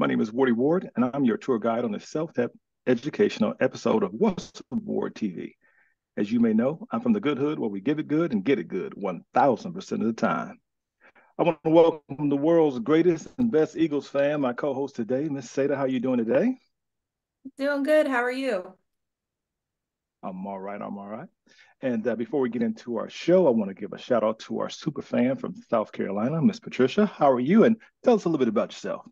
My name is Wardy Ward, and I'm your tour guide on this self-help educational episode of What's Ward TV. As you may know, I'm from the good hood where we give it good and get it good 1000% of the time. I want to welcome the world's greatest and best Eagles fan, my co-host today, Miss Seda. How you doing today? Doing good. How are you? I'm all right. I'm all right. And before we get into our show, I want to give a shout out to our super fan from South Carolina, Miss Patricia. How are you? And tell us a little bit about yourself.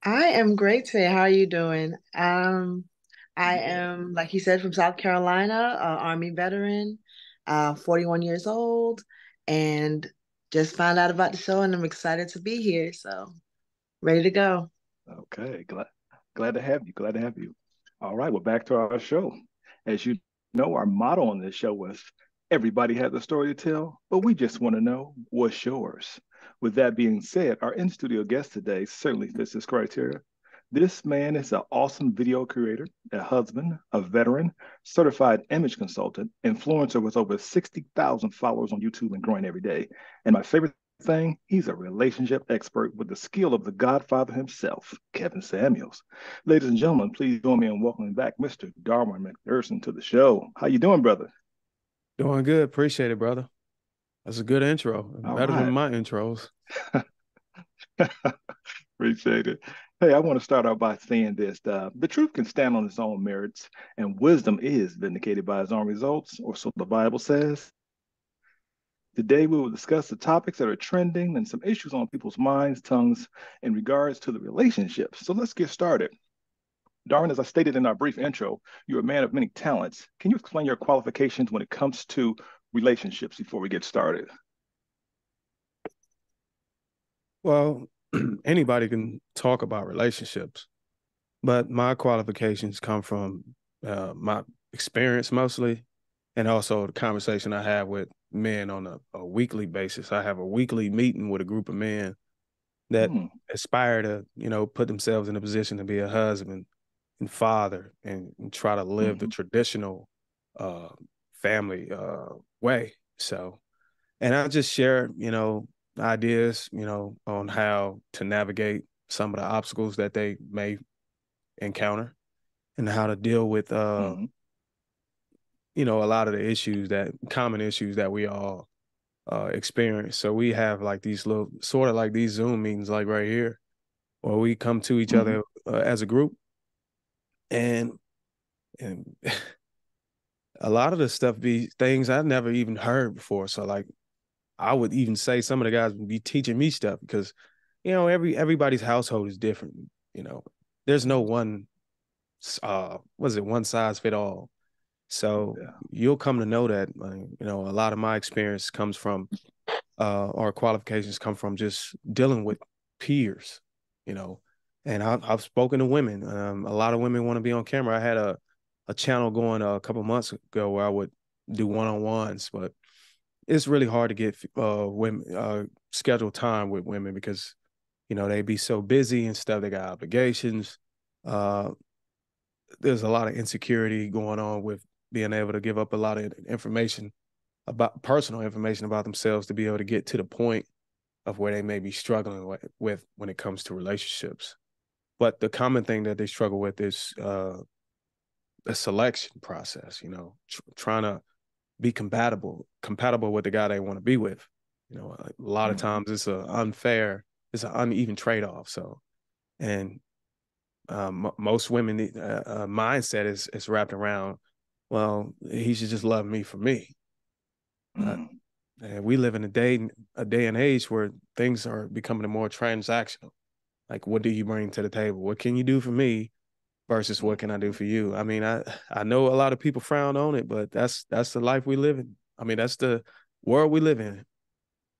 I am great today. How are you doing? I Yeah. am, like you said, from South Carolina, Army veteran, 41 years old, and just found out about the show and I'm excited to be here. So ready to go. Okay. Glad to have you. Glad to have you. All right. Well, back to our show. As you know, our motto on this show was everybody has a story to tell, but we just want to know what's yours. With that being said, our in studio guest today certainly fits this criteria. This man is an awesome video creator, a husband, a veteran, certified image consultant, influencer with over 60,000 followers on YouTube and growing every day. And my favorite thing, he's a relationship expert with the skill of the Godfather himself, Kevin Samuels. Ladies and gentlemen, please join me in welcoming back Mr. Darwin McPherson to the show. How you doing, brother? Doing good. Appreciate it, brother. That's a good intro. All Better than right. my intros. Appreciate it. Hey, I want to start out by saying this. The truth can stand on its own merits, and wisdom is vindicated by its own results, or so the Bible says. Today, we will discuss the topics that are trending and some issues on people's minds, tongues, in regards to the relationship. So let's get started. Darwin, as I stated in our brief intro, you're a man of many talents. Can you explain your qualifications when it comes to relationships before we get started? Well, anybody can talk about relationships, but my qualifications come from my experience mostly, and also the conversation I have with men on a weekly basis. I have a weekly meeting with a group of men that Hmm. aspire to, put themselves in a position to be a husband and father and try to live the Hmm. traditional uh, family way. So, and I just share, ideas, on how to navigate some of the obstacles that they may encounter and how to deal with, Hmm. a lot of the common issues that we all experience. So we have like these little, sort of like these Zoom meetings, like right here, where we come to each Hmm. other as a group, and and a lot of the stuff be things I've never even heard before. So like I would even say some of the guys would be teaching me stuff because, everybody's household is different. You know, there's no one was it one size fit all. So Yeah. you'll come to know that, a lot of my experience comes from or qualifications come from just dealing with peers, you know. And I've spoken to women. A lot of women want to be on camera. I had a channel going a couple months ago where I would do one-on-ones, but it's really hard to get women schedule time with women because they be so busy and stuff. They got obligations. Uh, there's a lot of insecurity going on with being able to give up a lot of information about personal information about themselves to be able to get to the point of where they may be struggling with when it comes to relationships. But the common thing that they struggle with is the selection process. Trying to be compatible with the guy they want to be with. A lot of Hmm. times it's an uneven trade off. So, and most women mindset is wrapped around, well, he should just love me for me. Uh, Hmm. and we live in a day and age where things are becoming more transactional. Like, what do you bring to the table? What can you do for me versus what can I do for you? I mean, I know a lot of people frown on it, but that's the life we live in. I mean, that's the world we live in.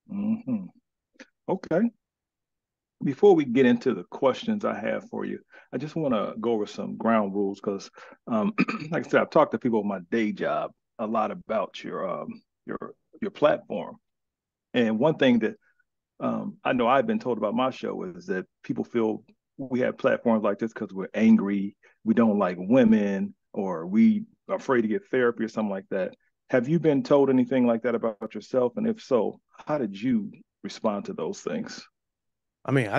Hmm. Okay. Before we get into the questions I have for you, I just want to go over some ground rules because, like I said, I've talked to people on my day job a lot about your platform. And one thing that I know I've been told about my show is that people feel we have platforms like this because we're angry, we don't like women, or we are afraid to get therapy or something like that. Have you been told anything like that about yourself? And if so, how did you respond to those things? I mean,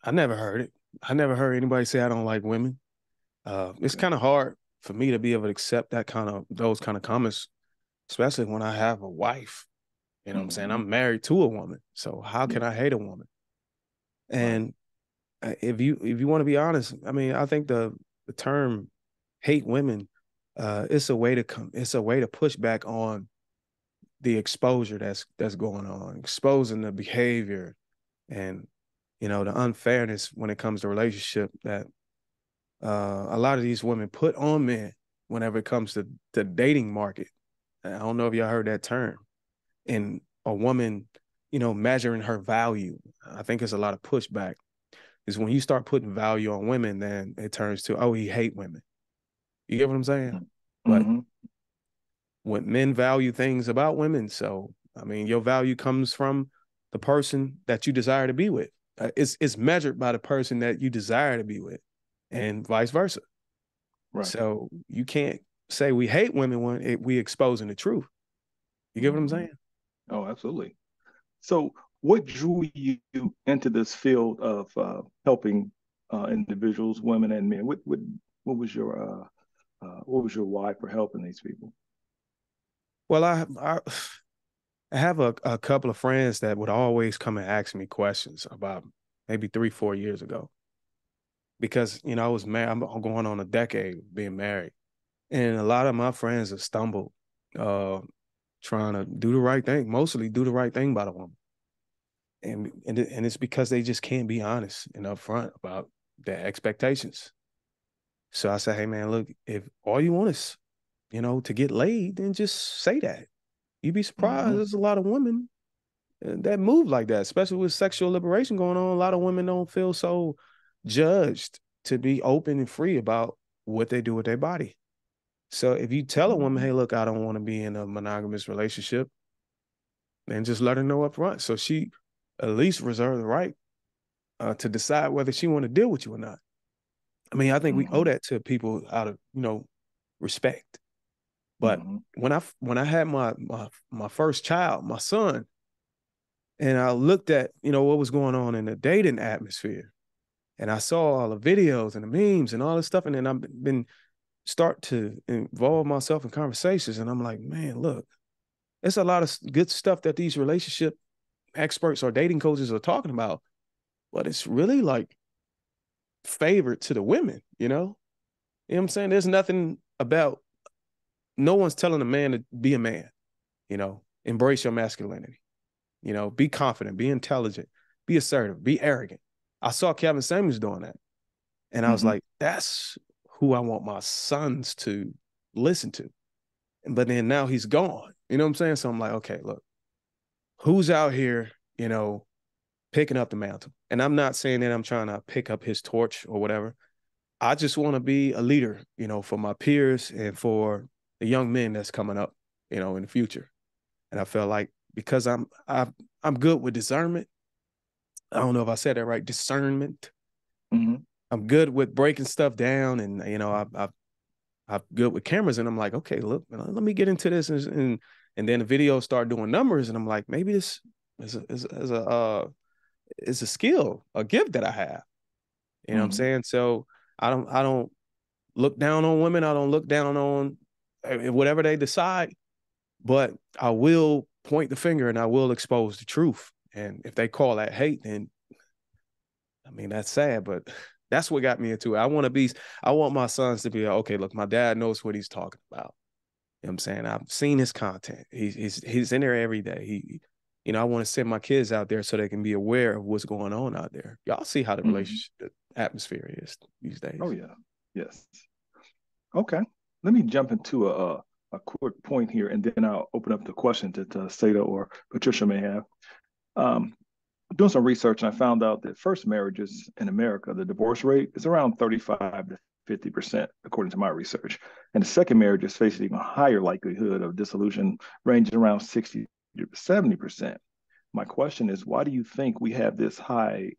I never heard it. I never heard anybody say I don't like women. It's Okay. kind of hard for me to be able to accept those kind of comments, especially when I have a wife. You know what I'm saying? Mhm. I'm married to a woman. So how can Yeah. I hate a woman? Right. And if you want to be honest, I mean, I think the term hate women, it's a way to push back on the exposure that's going on, exposing the behavior and the unfairness when it comes to relationship that a lot of these women put on men whenever it comes to the dating market. I don't know if y'all heard that term. And a woman, measuring her value. I think there's a lot of pushback. Is when you start putting value on women, then it turns to, oh, he hate women. You get what I'm saying? But Mm-hmm. when men value things about women, so I mean, your value comes from the person that you desire to be with. It's measured by the person that you desire to be with, and vice versa. Right. So you can't say we hate women when we exposing the truth. You get what I'm Mhm. saying? Oh, absolutely. So, what drew you into this field of helping individuals, women and men? What was what was your why for helping these people? Well, I have a couple of friends that would always come and ask me questions about maybe 3-4 years ago because I was married. I'm going on a decade being married, and a lot of my friends have stumbled uh, trying to do the right thing, mostly do the right thing by the woman, and it's because they just can't be honest and upfront about their expectations. So I say, hey man, look, if all you want is to get laid, then just say that. You'd be surprised. Hmm. There's a lot of women that move like that, especially with sexual liberation going on. A lot of women don't feel so judged to be open and free about what they do with their body. So if you tell a woman, Hmm. hey, look, I don't want to be in a monogamous relationship, then just let her know up front. So she at least reserve the right to decide whether she want to deal with you or not. I mean, I think we owe Hmm. that to people out of, respect. But Hmm. when I had my first child, my son, and I looked at, what was going on in the dating atmosphere, and I saw all the videos and the memes and all this stuff, and then I've been start to involve myself in conversations, and I'm like, man, look, it's a lot of good stuff that these relationship experts or dating coaches are talking about, but it's really like favored to the women, you know? You know what I'm saying? There's nothing about no one's telling a man to be a man, embrace your masculinity, be confident, be intelligent, be assertive, be arrogant. I saw Kevin Samuels doing that. And I was Hmm. like, that's who I want my sons to listen to. But then now he's gone. You know what I'm saying? So I'm like, okay, look, who's out here, picking up the mantle? And I'm not saying that I'm trying to pick up his torch or whatever. I just want to be a leader, for my peers and for the young men that's coming up, in the future. And I felt like because I'm good with discernment. I don't know if I said that right, discernment. Hmm. I'm good with breaking stuff down, and I'm good with cameras, and I'm like, okay, look, let me get into this, and then the videos start doing numbers, and I'm like, maybe this is a skill, a gift that I have. You know what I'm Hmm. saying? So I don't look down on women. I don't look down on whatever they decide, but I will point the finger and I will expose the truth. And if they call that hate, then I mean that's sad, but that's what got me into it. I want my sons to be like, okay, look, my dad knows what he's talking about. You know what I'm saying? I've seen his content. He's in there every day. I want to send my kids out there so they can be aware of what's going on out there. Y'all see how the Hmm. relationship the atmosphere is these Oh days. yeah. Yes. Okay. Let me jump into a quick point here, and then I'll open up the questions that Seda or Patricia may have. Um, Doing some research, and I found out that first marriages in America, the divorce rate is around 35 to 50%, according to my research. And the second marriages face an even higher likelihood of dissolution, ranging around 60 to 70%. My question is, why do you think we have this high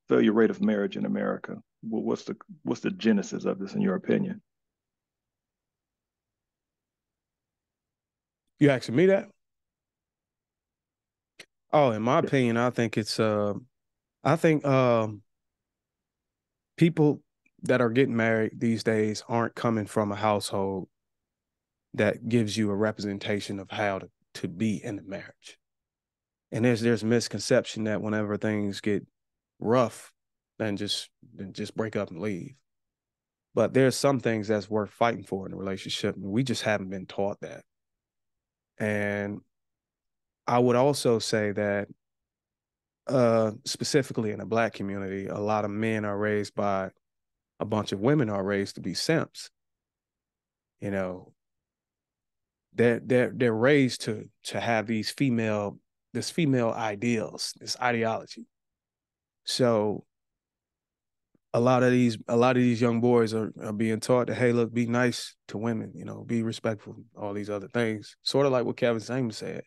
failure rate of marriage in America? What's the genesis of this, in your opinion? You asking me that? Oh, in my Yeah. opinion, I think it's I think people that are getting married these days aren't coming from a household that gives you a representation of how to be in the marriage. And there's misconception that whenever things get rough, then just break up and leave. But there's some things that's worth fighting for in a relationship, and we just haven't been taught that. And I would also say that specifically in the Black community, a lot of men are raised by a bunch of women are raised to be simps. You know, they're raised to have these female ideals, this ideology. So a lot of these young boys are being taught that, hey, look, be nice to women, you know, be respectful, all these other things. Sort of like what Kevin Samuels said.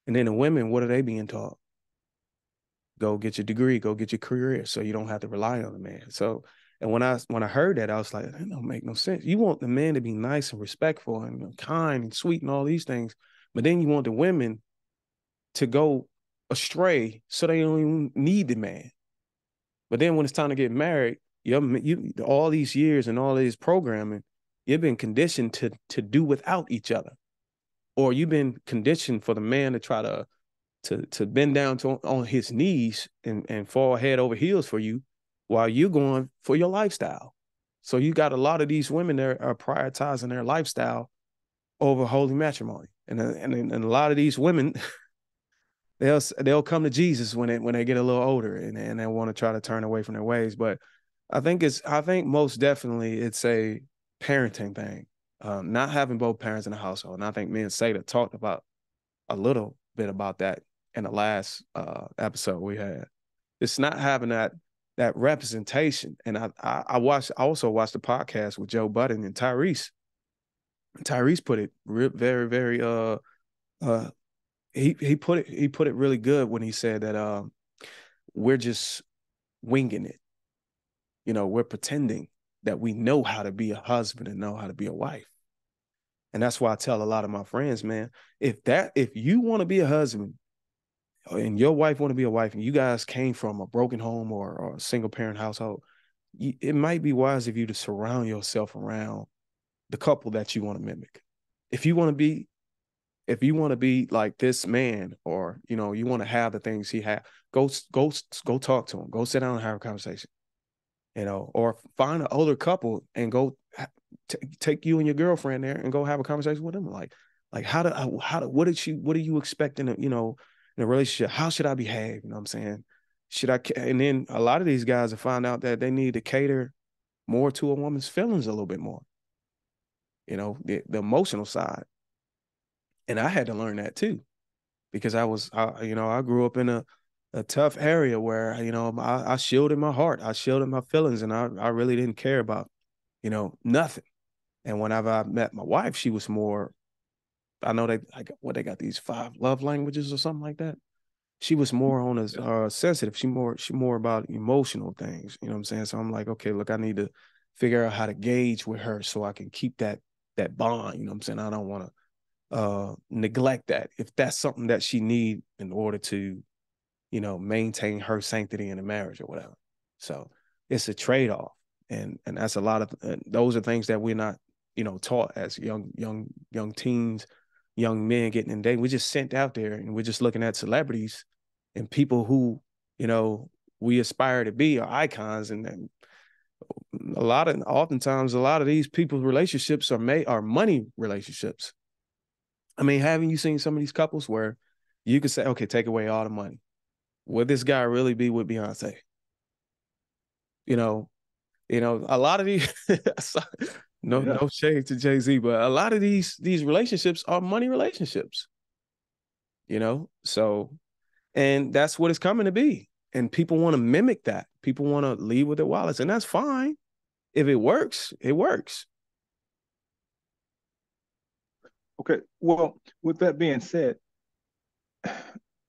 And then the women, what are they being taught? Go get your degree, go get your career, so you don't have to rely on a man. So, and when I heard that, I was like, that don't make no sense. You want the man to be nice and respectful and kind and sweet and all these things, but then you want the women to go astray so they don't even need the man. But then when it's time to get married, you all these years and all this programming, you've been conditioned to do without each other, or you've been conditioned for the man to try to bend down on his knees and fall head over heels for you while you're going for your lifestyle. So you got a lot of these women that are prioritizing their lifestyle over holy matrimony. And a lot of these women, they'll come to Jesus when they get a little older and they want to try to turn away from their ways. But I think most definitely it's a parenting thing. Not having both parents in the household. And I think me and Seda talked about a little bit about that in the last episode we had. It's not having that representation. And I also watched the podcast with Joe Budden and Tyrese. Tyrese put it very, very he put it really good when he said that we're just winging it. You know, we're pretending that we know how to be a husband and know how to be a wife. And that's why I tell a lot of my friends, man, if you want to be a husband and your wife want to be a wife and you guys came from a broken home or a single parent household, it might be wise of you to surround yourself around the couple that you want to mimic. If you want to be like this man, or, you know, you want to have the things he had, go talk to him, go sit down and have a conversation, you know, or find an older couple and go take you and your girlfriend there and go have a conversation with them. Like what do you expect in a relationship? How should I behave? You know what I'm saying? And then a lot of these guys have found out that they need to cater more to a woman's feelings a little bit more, you know, the emotional side. And I had to learn that too, because I grew up in a tough area where, you know, I shielded my heart, I shielded my feelings, and I really didn't care about, you know, nothing. And whenever I met my wife, she was more, I know they got these 5 love languages or something like that. She was more on a sensitive. She more about emotional things. You know what I'm saying? So I'm like, okay, look, I need to figure out how to gauge with her so I can keep that bond. You know what I'm saying? I don't want to neglect that if that's something that she need in order to, you know, maintain her sanctity in a marriage or whatever. So it's a trade-off. And that's a lot of, those are things that we're not, you know, taught as young teens, young men getting in dating. We're just sent out there and we're just looking at celebrities and people who, you know, we aspire to be, are icons. And oftentimes a lot of these people's relationships are money relationships. I mean, haven't you seen some of these couples where you could say, okay, take away all the money, would this guy really be with Beyonce? You know, a lot of these, no shade to Jay-Z, but a lot of these relationships are money relationships, you know? So, and that's what it's coming to be. And people want to mimic that. People want to lead with their wallets, and that's fine. If it works, it works. Okay. Well, with that being said,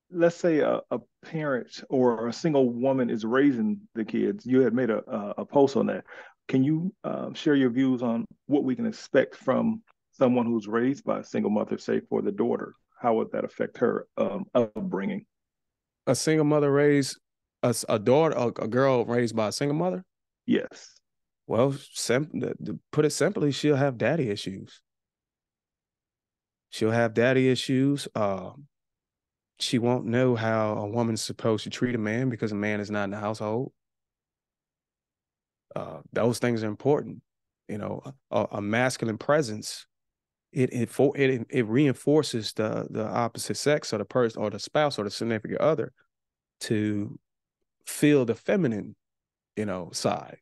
let's say a parent or a single woman is raising the kids. You had made a post on that. Can you share your views on what we can expect from someone who's raised by a single mother, say for the daughter? How would that affect her upbringing? A single mother raised a daughter, a girl raised by a single mother? Yes. Well, to put it simply, she'll have daddy issues. She'll have daddy issues. She won't know how a woman's supposed to treat a man because a man is not in the household. Those things are important. You know, a masculine presence, it reinforces the opposite sex or the person or the spouse or the significant other to feel the feminine, side.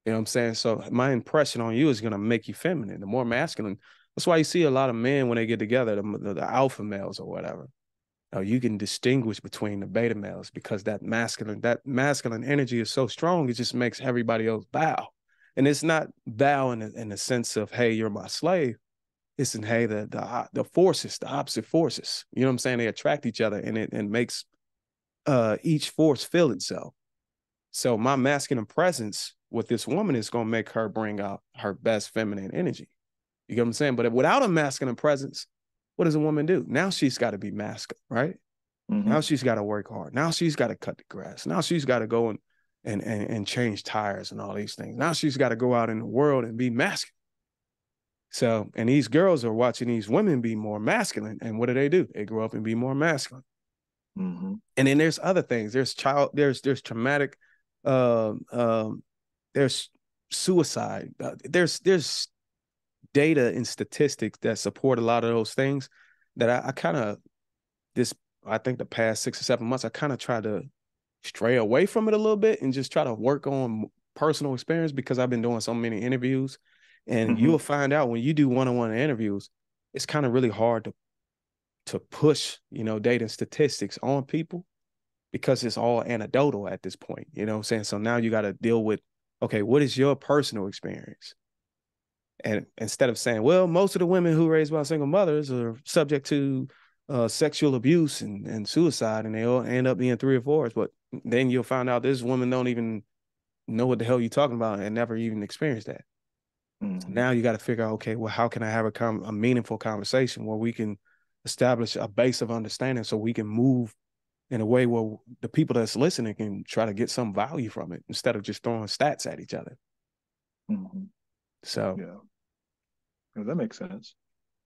You know what I'm saying? So my impression on you is going to make you feminine. The more masculine. That's why you see a lot of men when they get together, the alpha males or whatever. You can distinguish between the beta males because that masculine energy is so strong. It just makes everybody else bow. And it's not bow in the sense of, hey, you're my slave. It's in, hey, the forces, the opposite forces. You know what I'm saying? They attract each other, and it makes each force feel itself. So my masculine presence with this woman is going to make her bring out her best feminine energy. You get what I'm saying? But without a masculine presence, what does a woman do? Now she's got to be masculine, right? Mm-hmm. Now she's got to work hard. Now she's got to cut the grass. Now she's got to go and change tires and all these things. Now she's got to go out in the world and be masculine. So, and these girls are watching these women be more masculine. And what do? They grow up and be more masculine. Mm-hmm. And then there's other things. There's traumatic, there's suicide. There's data and statistics that support a lot of those things that I think the past 6 or 7 months, I kind of try to stray away from it a little bit and just try to work on personal experience because I've been doing so many interviews. And you'll find out when you do one-on-one interviews, it's kind of really hard to push, data and statistics on people because it's all anecdotal at this point. You know what I'm saying? So now you got to deal with, okay, what is your personal experience? And instead of saying, well, most of the women who raised by single mothers are subject to sexual abuse and suicide, and they all end up being 3 or 4s. But then you'll find out this woman don't even know what the hell you're talking about and never even experienced that. Mm-hmm. So now you got to figure out, okay, well, how can I have a meaningful conversation where we can establish a base of understanding so we can move in a way where the people that's listening can try to get some value from it instead of just throwing stats at each other. Mm-hmm. So, yeah, well, that makes sense.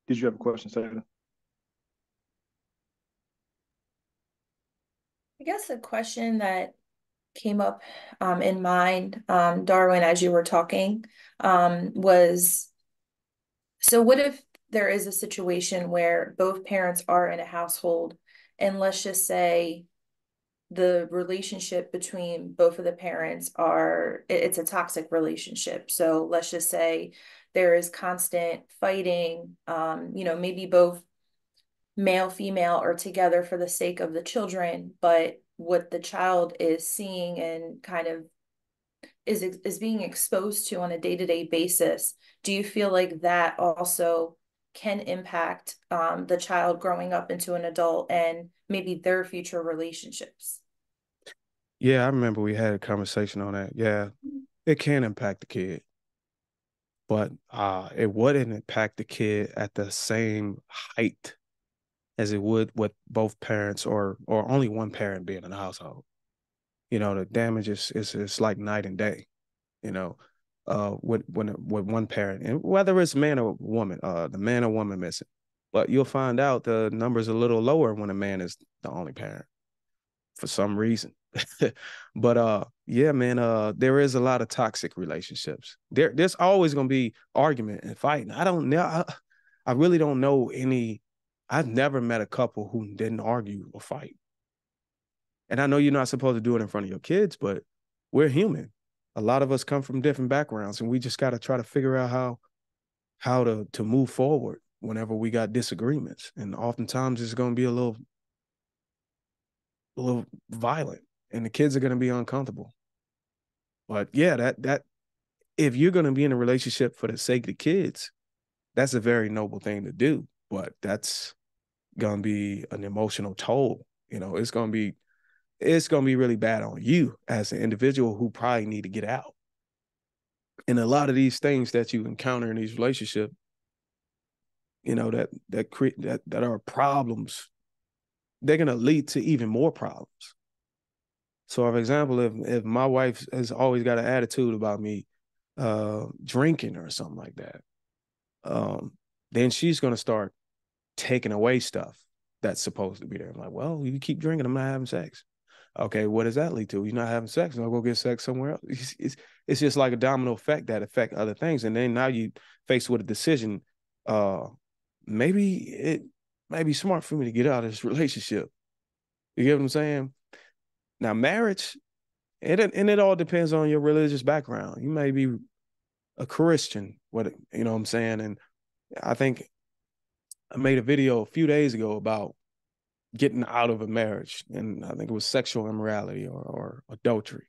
Did you have a question, Sarah? I guess a question that came up in mind, Darwin, as you were talking, was, so what if there is a situation where both parents are in a household, and let's just say the relationship between both of the parents it's a toxic relationship. So let's just say there is constant fighting, maybe both male, female are together for the sake of the children, but what the child is seeing and kind of is being exposed to on a day-to-day basis, do you feel like that also can impact the child growing up into an adult and maybe their future relationships? yeah, I remember we had a conversation on that. Yeah, it can impact the kid, but it wouldn't impact the kid at the same height as it would with both parents or only one parent being in the household. The damage is like night and day. With one parent, and whether it's man or woman, the man or woman missing, but you'll find out the number's a little lower when a man is the only parent for some reason. But yeah, man, there is a lot of toxic relationships. There's always gonna be argument and fighting. I don't know. I really don't know any. I've never met a couple who didn't argue or fight. And I know you're not supposed to do it in front of your kids, but we're human. A lot of us come from different backgrounds, and we just got to try to figure out how to move forward whenever we got disagreements. And oftentimes it's going to be a little violent, and the kids are going to be uncomfortable. But yeah, that if you're going to be in a relationship for the sake of the kids, that's a very noble thing to do. But that's going to be an emotional toll. It's going to be really bad on you as an individual who probably need to get out. And a lot of these things that you encounter in these relationships, that are problems, they're going to lead to even more problems. So, for example, if my wife has always got an attitude about me drinking or something like that, then she's gonna start taking away stuff that's supposed to be there. I'm like, well, you keep drinking, I'm not having sex. Okay, what does that lead to? You're not having sex, I'll go get sex somewhere else. It's just like a domino effect that affect other things. And then now you faced with a decision, maybe it might be smart for me to get out of this relationship. You get what I'm saying? Now, marriage, it all depends on your religious background. You may be a Christian, you know what I'm saying? And I think I made a video a few days ago about getting out of a marriage, and I think it was sexual immorality or adultery.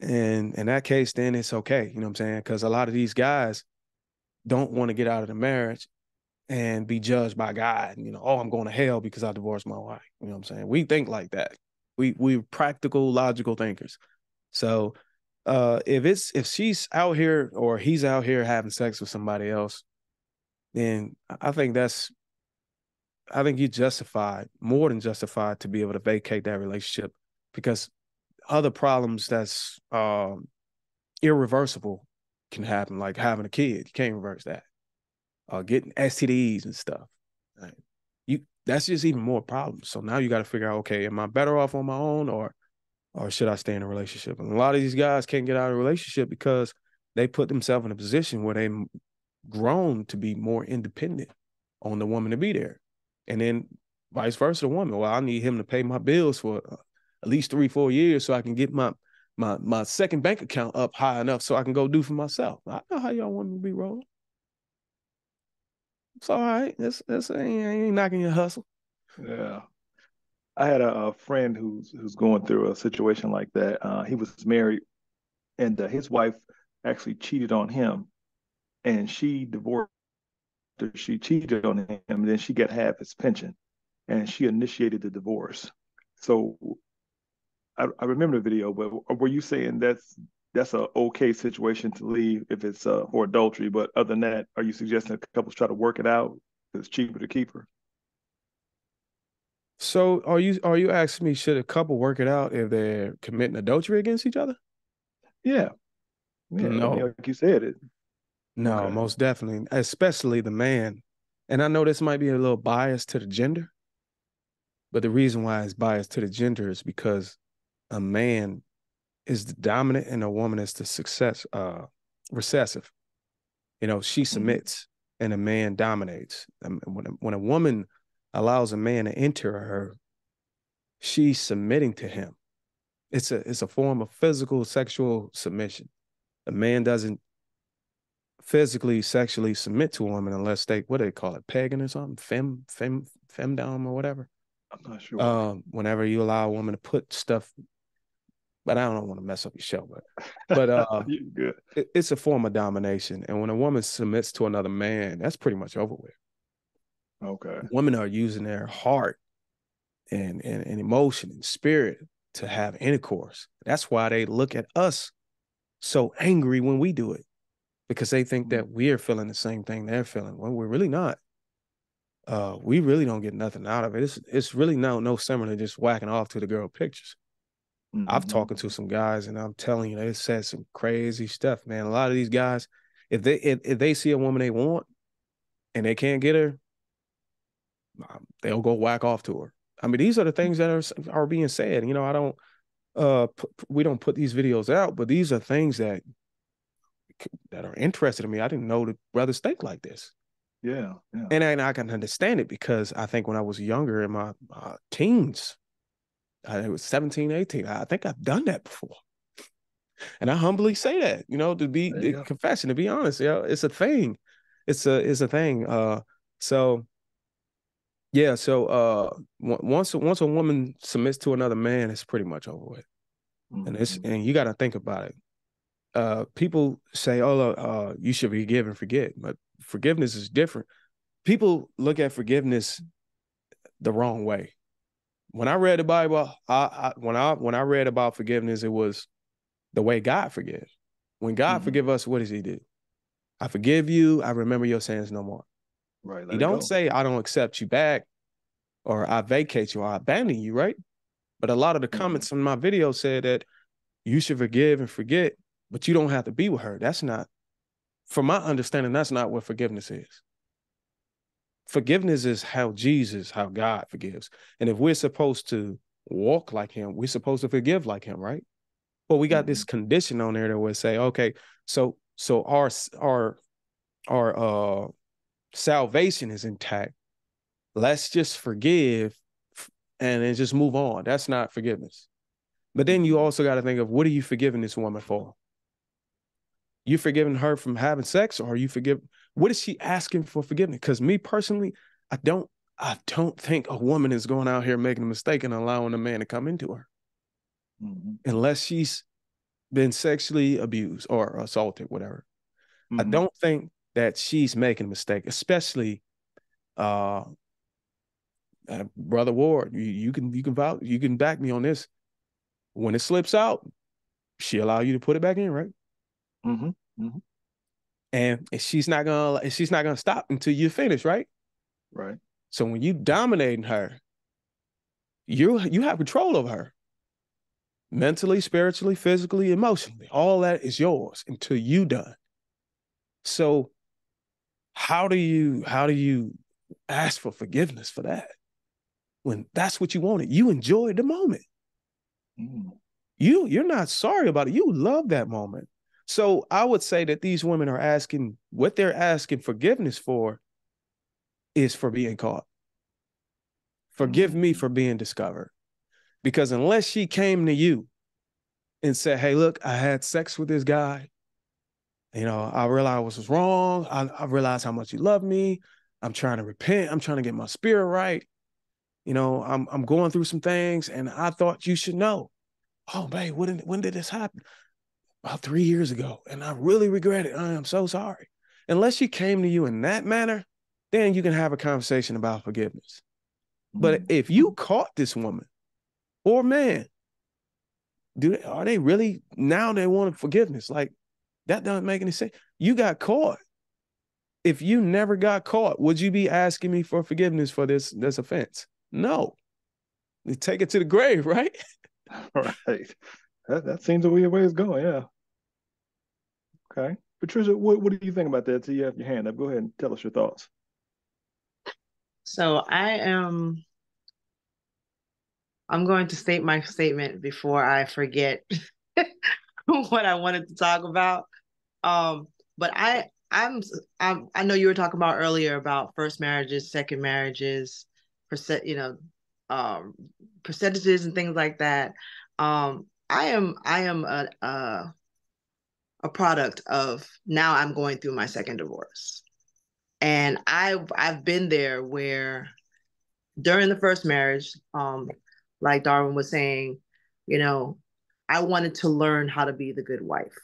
And in that case, then it's okay, you know what I'm saying? Because a lot of these guys don't want to get out of the marriage and be judged by God. You know, oh, I'm going to hell because I divorced my wife. You know what I'm saying? We think like that. We're practical, logical thinkers. So if she's out here or he's out here having sex with somebody else, then I think you're justified, more than justified, to be able to vacate that relationship, because other problems that's irreversible can happen, like having a kid. You can't reverse that. Getting STDs and stuff. Right? That's just even more problems. So now you got to figure out, okay, am I better off on my own, or should I stay in a relationship? And a lot of these guys can't get out of a relationship because they put themselves in a position where they've grown to be more independent on the woman to be there. And then vice versa, the woman, well, I need him to pay my bills for at least 3-4 years so I can get my second bank account up high enough so I can go do for myself. I know how y'all want me to be rolling. It's all right. That's ain't knocking your hustle. Yeah. I had a friend who's going through a situation like that. He was married, and his wife actually cheated on him, and she divorced her. She cheated on him, and then she got half his pension, and she initiated the divorce. So I remember the video, but were you saying that's a okay situation to leave if it's for adultery? But other than that, are you suggesting couples try to work it out? It's cheaper to keep her. So are you asking me, should a couple work it out if they're committing adultery against each other? Yeah, yeah. I mean, No. like you said, it. No, Okay. most definitely, especially the man. And I know this might be a little biased to the gender, but the reason why it's biased to the gender is because a man is the dominant and a woman is the recessive. You know, she submits and a man dominates. When a woman allows a man to enter her, she's submitting to him. It's a form of physical, sexual submission. A man doesn't physically, sexually submit to a woman unless what do they call it, pegging or something, femdom or whatever. I'm not sure. Whenever you allow a woman to put stuff, but I don't want to mess up your show, but Good. it's a form of domination. And when a woman submits to another man, that's pretty much over with. Okay. Women are using their heart and emotion and spirit to have intercourse. That's why they look at us so angry when we do it, because they think that we're feeling the same thing they're feeling, when we're really not. We really don't get nothing out of it. It's really no similar to just whacking off to the girl pictures. Mm-hmm. I've talked to some guys, and I'm telling you, they said some crazy stuff, man. A lot of these guys, if they see a woman they want and they can't get her, they'll go whack off to her. I mean, these are the things that are being said. You know, I don't we don't put these videos out, but these are things that are interested in me. I didn't know that brothers think like this. Yeah. And I can understand it, because I think when I was younger, in my teens, I was 17, 18, I think I've done that before. And I humbly say that, you know, confession, to be honest, you know, it's a thing. It's a thing. So yeah, so once a woman submits to another man, it's pretty much over with. Mm-hmm. And you got to think about it. People say, "Oh, you should forgive and forget," but forgiveness is different. People look at forgiveness the wrong way. When I read the Bible, when I read about forgiveness, it was the way God forgives. When God forgive us, what does He do? I forgive you. I remember your sins no more. Right. He don't say I don't accept you back, or I vacate you, or I abandon you. Right? But a lot of the comments on my video said that you should forgive and forget, but you don't have to be with her. That's not, from my understanding, that's not what forgiveness is. Forgiveness is how God forgives. And if we're supposed to walk like him, we're supposed to forgive like him, right? But we got this condition on there that would say, okay, so our salvation is intact. Let's just forgive and then just move on. That's not forgiveness. But then you also got to think of, what are you forgiving this woman for? You forgiving her from having sex, or are you what is she asking for forgiveness? Because me personally, I don't think a woman is going out here making a mistake and allowing a man to come into her. Unless she's been sexually abused or assaulted, whatever. I don't think that she's making a mistake, especially Brother Ward. You can back me on this. When it slips out, she allow you to put it back in, right? And she's not gonna stop until you finish, right? Right. So when you dominating her, you have control over her. Mentally, spiritually, physically, emotionally. All that is yours until you done. So how do you ask for forgiveness for that? When that's what you wanted. You enjoyed the moment. You're not sorry about it. You love that moment. So I would say that these women are asking, what they're asking forgiveness for is for being caught. Forgive me for being discovered. Because unless she came to you and said, hey, look, I had sex with this guy. You know, I realized what was wrong. I realized how much you love me. I'm trying to repent. I'm trying to get my spirit right. You know, I'm going through some things, and I thought you should know. Oh, babe, when did this happen? About 3 years ago, and I really regret it. I am so sorry. Unless she came to you in that manner, then you can have a conversation about forgiveness. But if you caught this woman or man, are they really, now they want forgiveness? Like, that doesn't make any sense. You got caught. If you never got caught, would you be asking me for forgiveness for this offense? No. You take it to the grave, right? Right. That seems the way it's going, yeah. Okay. Patricia, what do you think about that? Till you have your hand up. Go ahead and tell us your thoughts. So I'm going to state my statement before I forget what I wanted to talk about. But I know you were talking about earlier about first marriages, second marriages, percentages and things like that. I am a product of, now I'm going through my second divorce. And I've been there where during the first marriage, like Darwin was saying, you know, I wanted to learn how to be the good wife,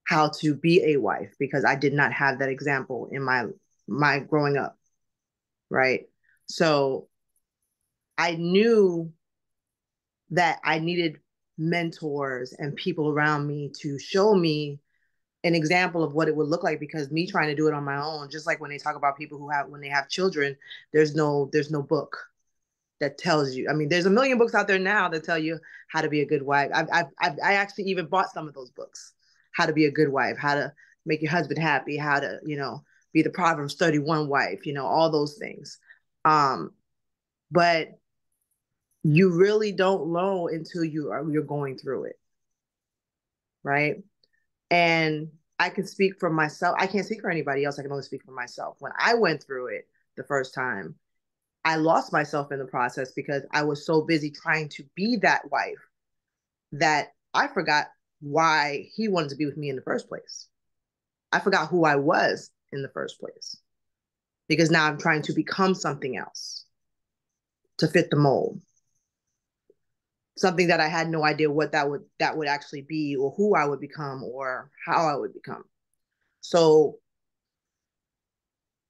how to be a wife, because I did not have that example in my growing up, right? So I knew that I needed mentors and people around me to show me an example of what it would look like, because me trying to do it on my own, just like when they talk about people when they have children, there's no book that tells you. I mean, there's a million books out there now that tell you how to be a good wife. I actually even bought some of those books, how to be a good wife, how to make your husband happy, how to, be the Proverbs 31 wife, all those things. But you really don't know until you're going through it, right? And I can speak for myself. I can't speak for anybody else. I can only speak for myself. When I went through it the first time, I lost myself in the process because I was so busy trying to be that wife that I forgot why he wanted to be with me in the first place. I forgot who I was in the first place, because now I'm trying to become something else to fit the mold. Something that I had no idea what that would actually be, or who I would become, or how I would become. So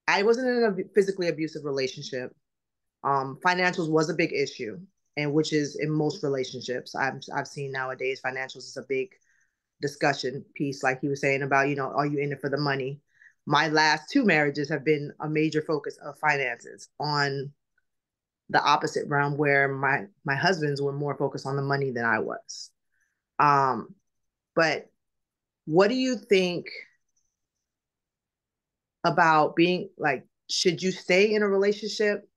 I wasn't in a physically abusive relationship. Financials was a big issue, and which is in most relationships I've seen nowadays. Financials is a big discussion piece, like he was saying about, are you in it for the money? My last 2 marriages have been a major focus of finances on the opposite realm where my husbands were more focused on the money than I was. But what do you think about being like, should you stay in a relationship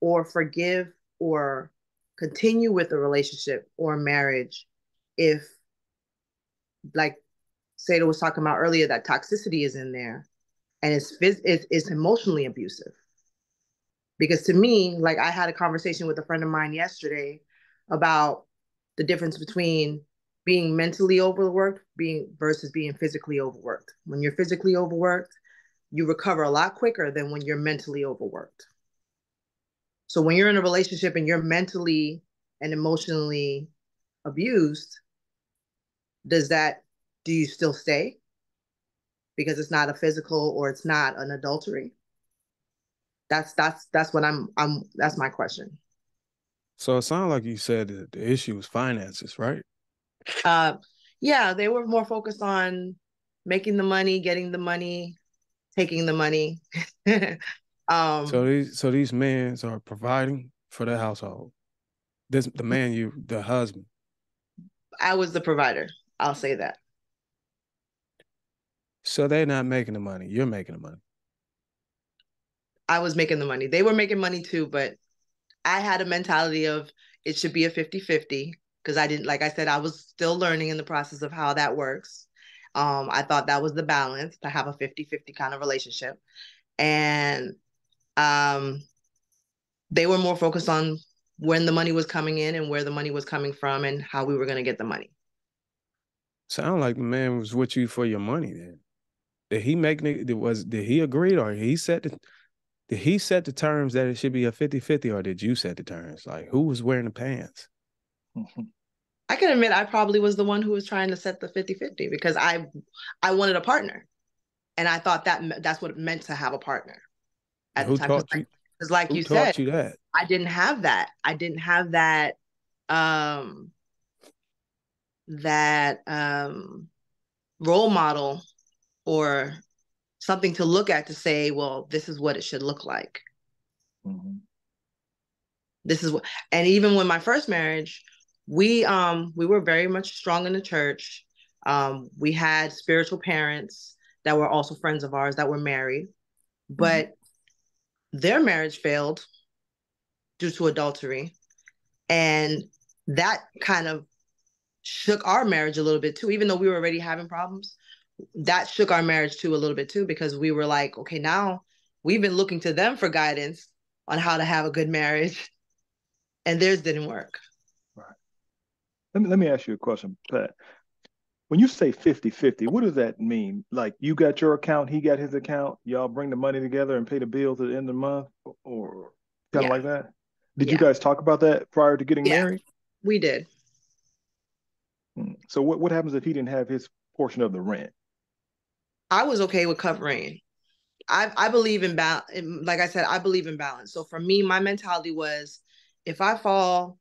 or forgive or continue with a relationship or marriage if, like Seda was talking about earlier, that toxicity is in there and it's emotionally abusive? Because to me, like, I had a conversation with a friend of mine yesterday about the difference between being mentally overworked versus being physically overworked. When you're physically overworked, you recover a lot quicker than when you're mentally overworked. So when you're in a relationship and you're mentally and emotionally abused, do you still stay? Because it's not a physical or it's not an adultery. That's what that's my question. So it sounds like you said that the issue was finances, right? Yeah, they were more focused on making the money, getting the money, taking the money. So these men are providing for the household. The husband. I was the provider. I'll say that. So they're not making the money. You're making the money. I was making the money. They were making money too, but I had a mentality of it should be a 50-50 because I didn't, like I said, I was still learning in the process of how that works. I thought that was the balance, to have a 50-50 kind of relationship. And they were more focused on when the money was coming in and where the money was coming from and how we were going to get the money. Sound like the man was with you for your money then. Did he agree, or did he set the terms that it should be a 50-50, or did you set the terms? Like, who was wearing the pants? I can admit I probably was the one who was trying to set the 50-50 because I wanted a partner. And I thought that's what it meant to have a partner at the time. Because like you said, I didn't have that. I didn't have that role model or something to look at to say, well, this is what it should look like. Mm-hmm. This is what, and even when my first marriage, we were very much strong in the church. We had spiritual parents that were also friends of ours that were married, but their marriage failed due to adultery. And that kind of shook our marriage a little bit too, even though we were already having problems. That shook our marriage too a little bit too, because we were like, okay, now we've been looking to them for guidance on how to have a good marriage, and theirs didn't work. Right. Let me ask you a question, Pat. When you say 50-50, what does that mean? Like, you got your account, he got his account, y'all bring the money together and pay the bills at the end of the month, or kind of like that? Did you guys talk about that prior to getting married? We did. So what happens if he didn't have his portion of the rent? I was okay with covering. I believe in balance. Like I said, I believe in balance. So for me, my mentality was, if I fall,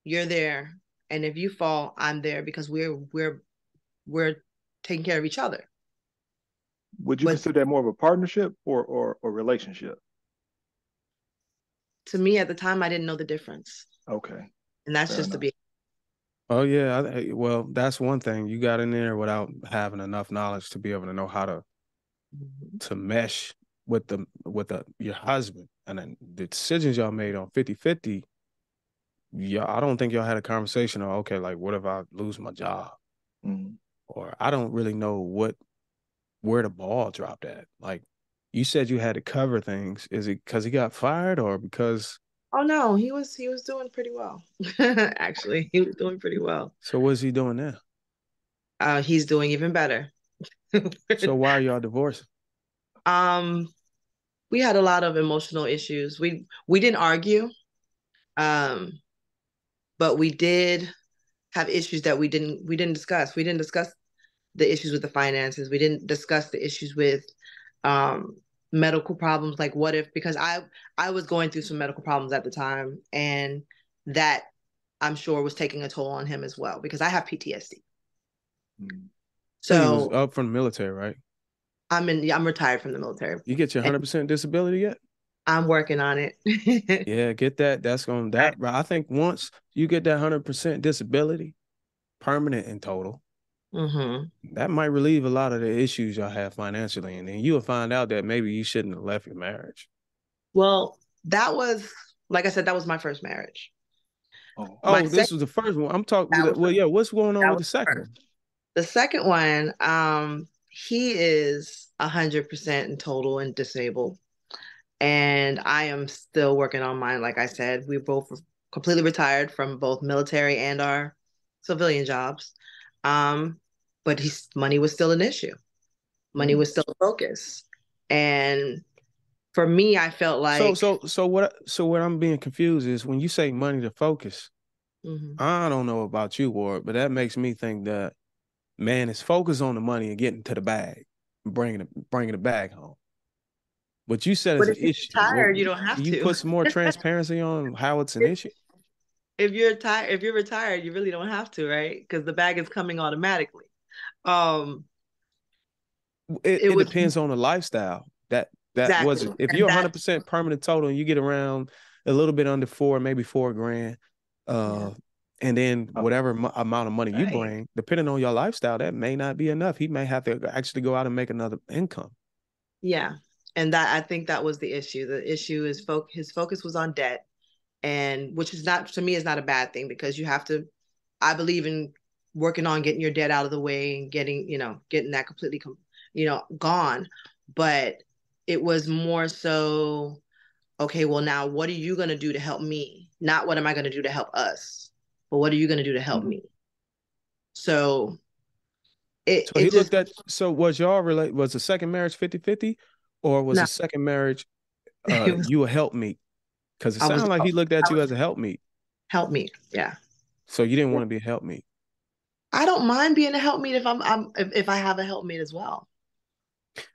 you're there, and if you fall, I'm there, because we're taking care of each other. Would you consider that more of a partnership or relationship? To me, at the time, I didn't know the difference. Okay. And that's just to be. Oh yeah, well, that's one thing. You got in there without having enough knowledge to be able to know how to mesh with your husband, and then the decisions y'all made on 50-50. I don't think y'all had a conversation on, okay, like, what if I lose my job? Or I don't really know where the ball dropped at. Like, you said you had to cover things. Is it because he got fired, or because? Oh no, he was doing pretty well. Actually, he was doing pretty well. So what's he doing now? He's doing even better. So why are y'all divorcing? We had a lot of emotional issues. We didn't argue, but we did have issues that we didn't discuss. We didn't discuss the issues with the finances. We didn't discuss the issues with medical problems. Like, what if, because I was going through some medical problems at the time, and that, I'm sure, was taking a toll on him as well, because I have PTSD. So he was up from the military, right? I'm retired from the military. You get your 100% disability yet? I'm working on it. Yeah, get that. That's going that. I think once you get that 100% disability, permanent and total, that might relieve a lot of the issues y'all have financially, and then you will find out that maybe you shouldn't have left your marriage. Well, that was, like I said, that was my first marriage. Oh, this was the first one. I'm talking. Well, yeah. What's going on with the second one? The second one, he is 100% in total and disabled, and I am still working on mine. Like I said, we both completely retired from both military and our civilian jobs, but money was still an issue. Money was still a focus, and for me, I felt like so what I'm being confused is when you say money to focus. I don't know about you, Ward, but that makes me think that man is focused on the money and getting to the bag, bringing the bag home. But you said it's an issue. Tired, you don't have to. You put some more transparency on how it's an issue. If you're retired, you really don't have to, right? Because the bag is coming automatically. It depends on the lifestyle. That exactly. Was it. If you're 100% permanent total and you get around a little bit under maybe $4,000, and then whatever amount of money you bring, depending on your lifestyle, that may not be enough. He may have to actually go out and make another income. Yeah. And I think that was the issue. The issue is his focus was on debt, and which is not, to me, is not a bad thing, because you have to, I believe in working on getting your debt out of the way and getting that completely, gone. But it was more so, okay, well, now what are you going to do to help me? Not what am I going to do to help us, but what are you going to do to help me? So so was y'all was the second marriage 50-50, or was the second marriage you a helpmeet? Because it sounded like he looked at you as a helpmeet. Helpmeet, yeah. So you didn't want to be a helpmeet. I don't mind being a helpmeet if I have a helpmeet as well,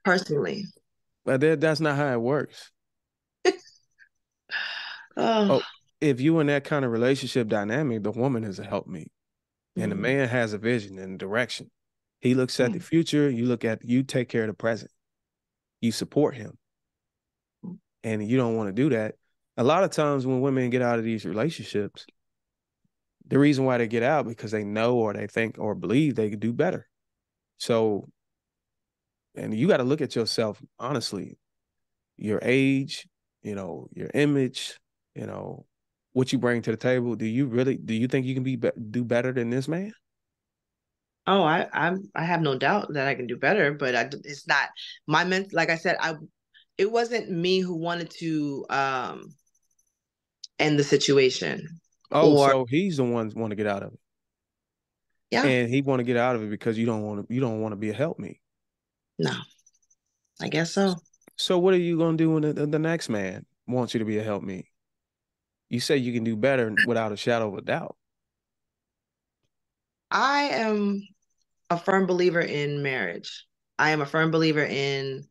personally. But that's not how it works. If you in that kind of relationship dynamic, the woman is a helpmeet, and the man has a vision and direction. He looks at the future. You take care of the present. You support him, and you don't want to do that. A lot of times when women get out of these relationships, the reason why they get out because they know or they think or believe they could do better. So, and you got to look at yourself honestly, your age, your image, what you bring to the table. Do you think you can do better than this man? Oh, I have no doubt that I can do better, but it's not my like I said, it wasn't me who wanted to end the situation. So he's the one want to get out of it. Yeah. And he want to get out of it because you don't want to be a helpmeet. No. I guess so. So what are you going to do when the next man wants you to be a helpmeet? You say you can do better without a shadow of a doubt. I am a firm believer in marriage. I am a firm believer in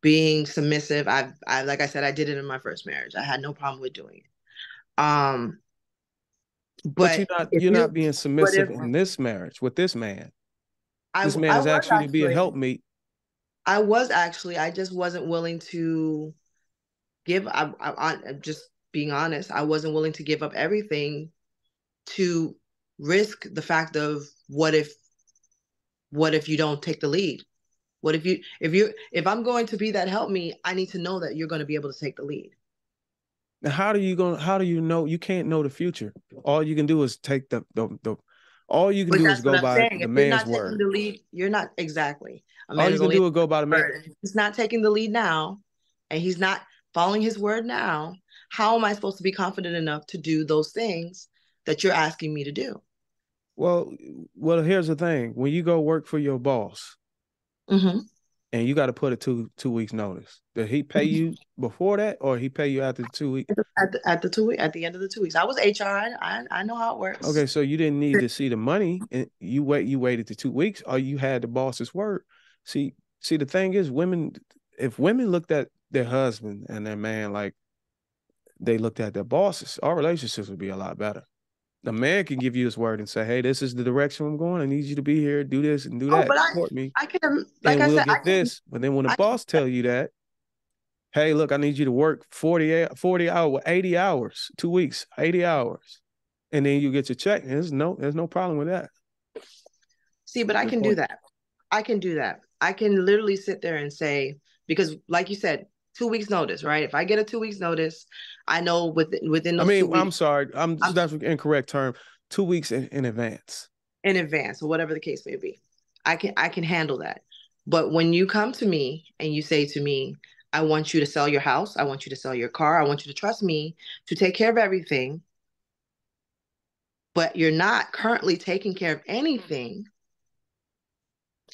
being submissive. I like I said, I did it in my first marriage. I had no problem with doing it. But you're not being submissive in this marriage with this man. This man is actually to be a helpmeet. I was actually. I just wasn't willing to give. I'm just being honest. I wasn't willing to give up everything to risk the fact of what if you don't take the lead? What if I'm going to be that helpmeet, I need to know that you're going to be able to take the lead. Now, how do you know? You can't know the future. All you can do is take all you can do is go by the man's word. The lead, you're not exactly. All you can do is go by the man. He's not taking the lead now, and he's not following his word now. How am I supposed to be confident enough to do those things that you're asking me to do? Well, here's the thing. When you go work for your boss, and you got to put a two weeks notice, did he pay you before that, or he pay you after 2 weeks? At the end of the 2 weeks. I was HR. I know how it works. Okay, so you didn't need to see the money, and you waited to 2 weeks, or you had the boss's word. See, the thing is, if women looked at their husband and their man like they looked at their bosses, our relationships would be a lot better. The man can give you his word and say, "Hey, this is the direction I'm going. I need you to be here, do this and do that, support me." I can, like and we'll get this. But then when the boss tell you that, hey, look, I need you to work 40 hours, 80 hours, 2 weeks, 80 hours. And then you get your check. There's no problem with that. See, but I Good can do point. that. I can do that. I can literally sit there and say, because like you said, 2 weeks notice, right? If I get a 2 weeks notice, I know within I those 2 mean, I'm weeks, sorry. I'm That's an incorrect term. 2 weeks in advance. in advance, or whatever the case may be. I can handle that. But when you come to me and you say to me, I want you to sell your house, I want you to sell your car, I want you to trust me to take care of everything, but you're not currently taking care of anything,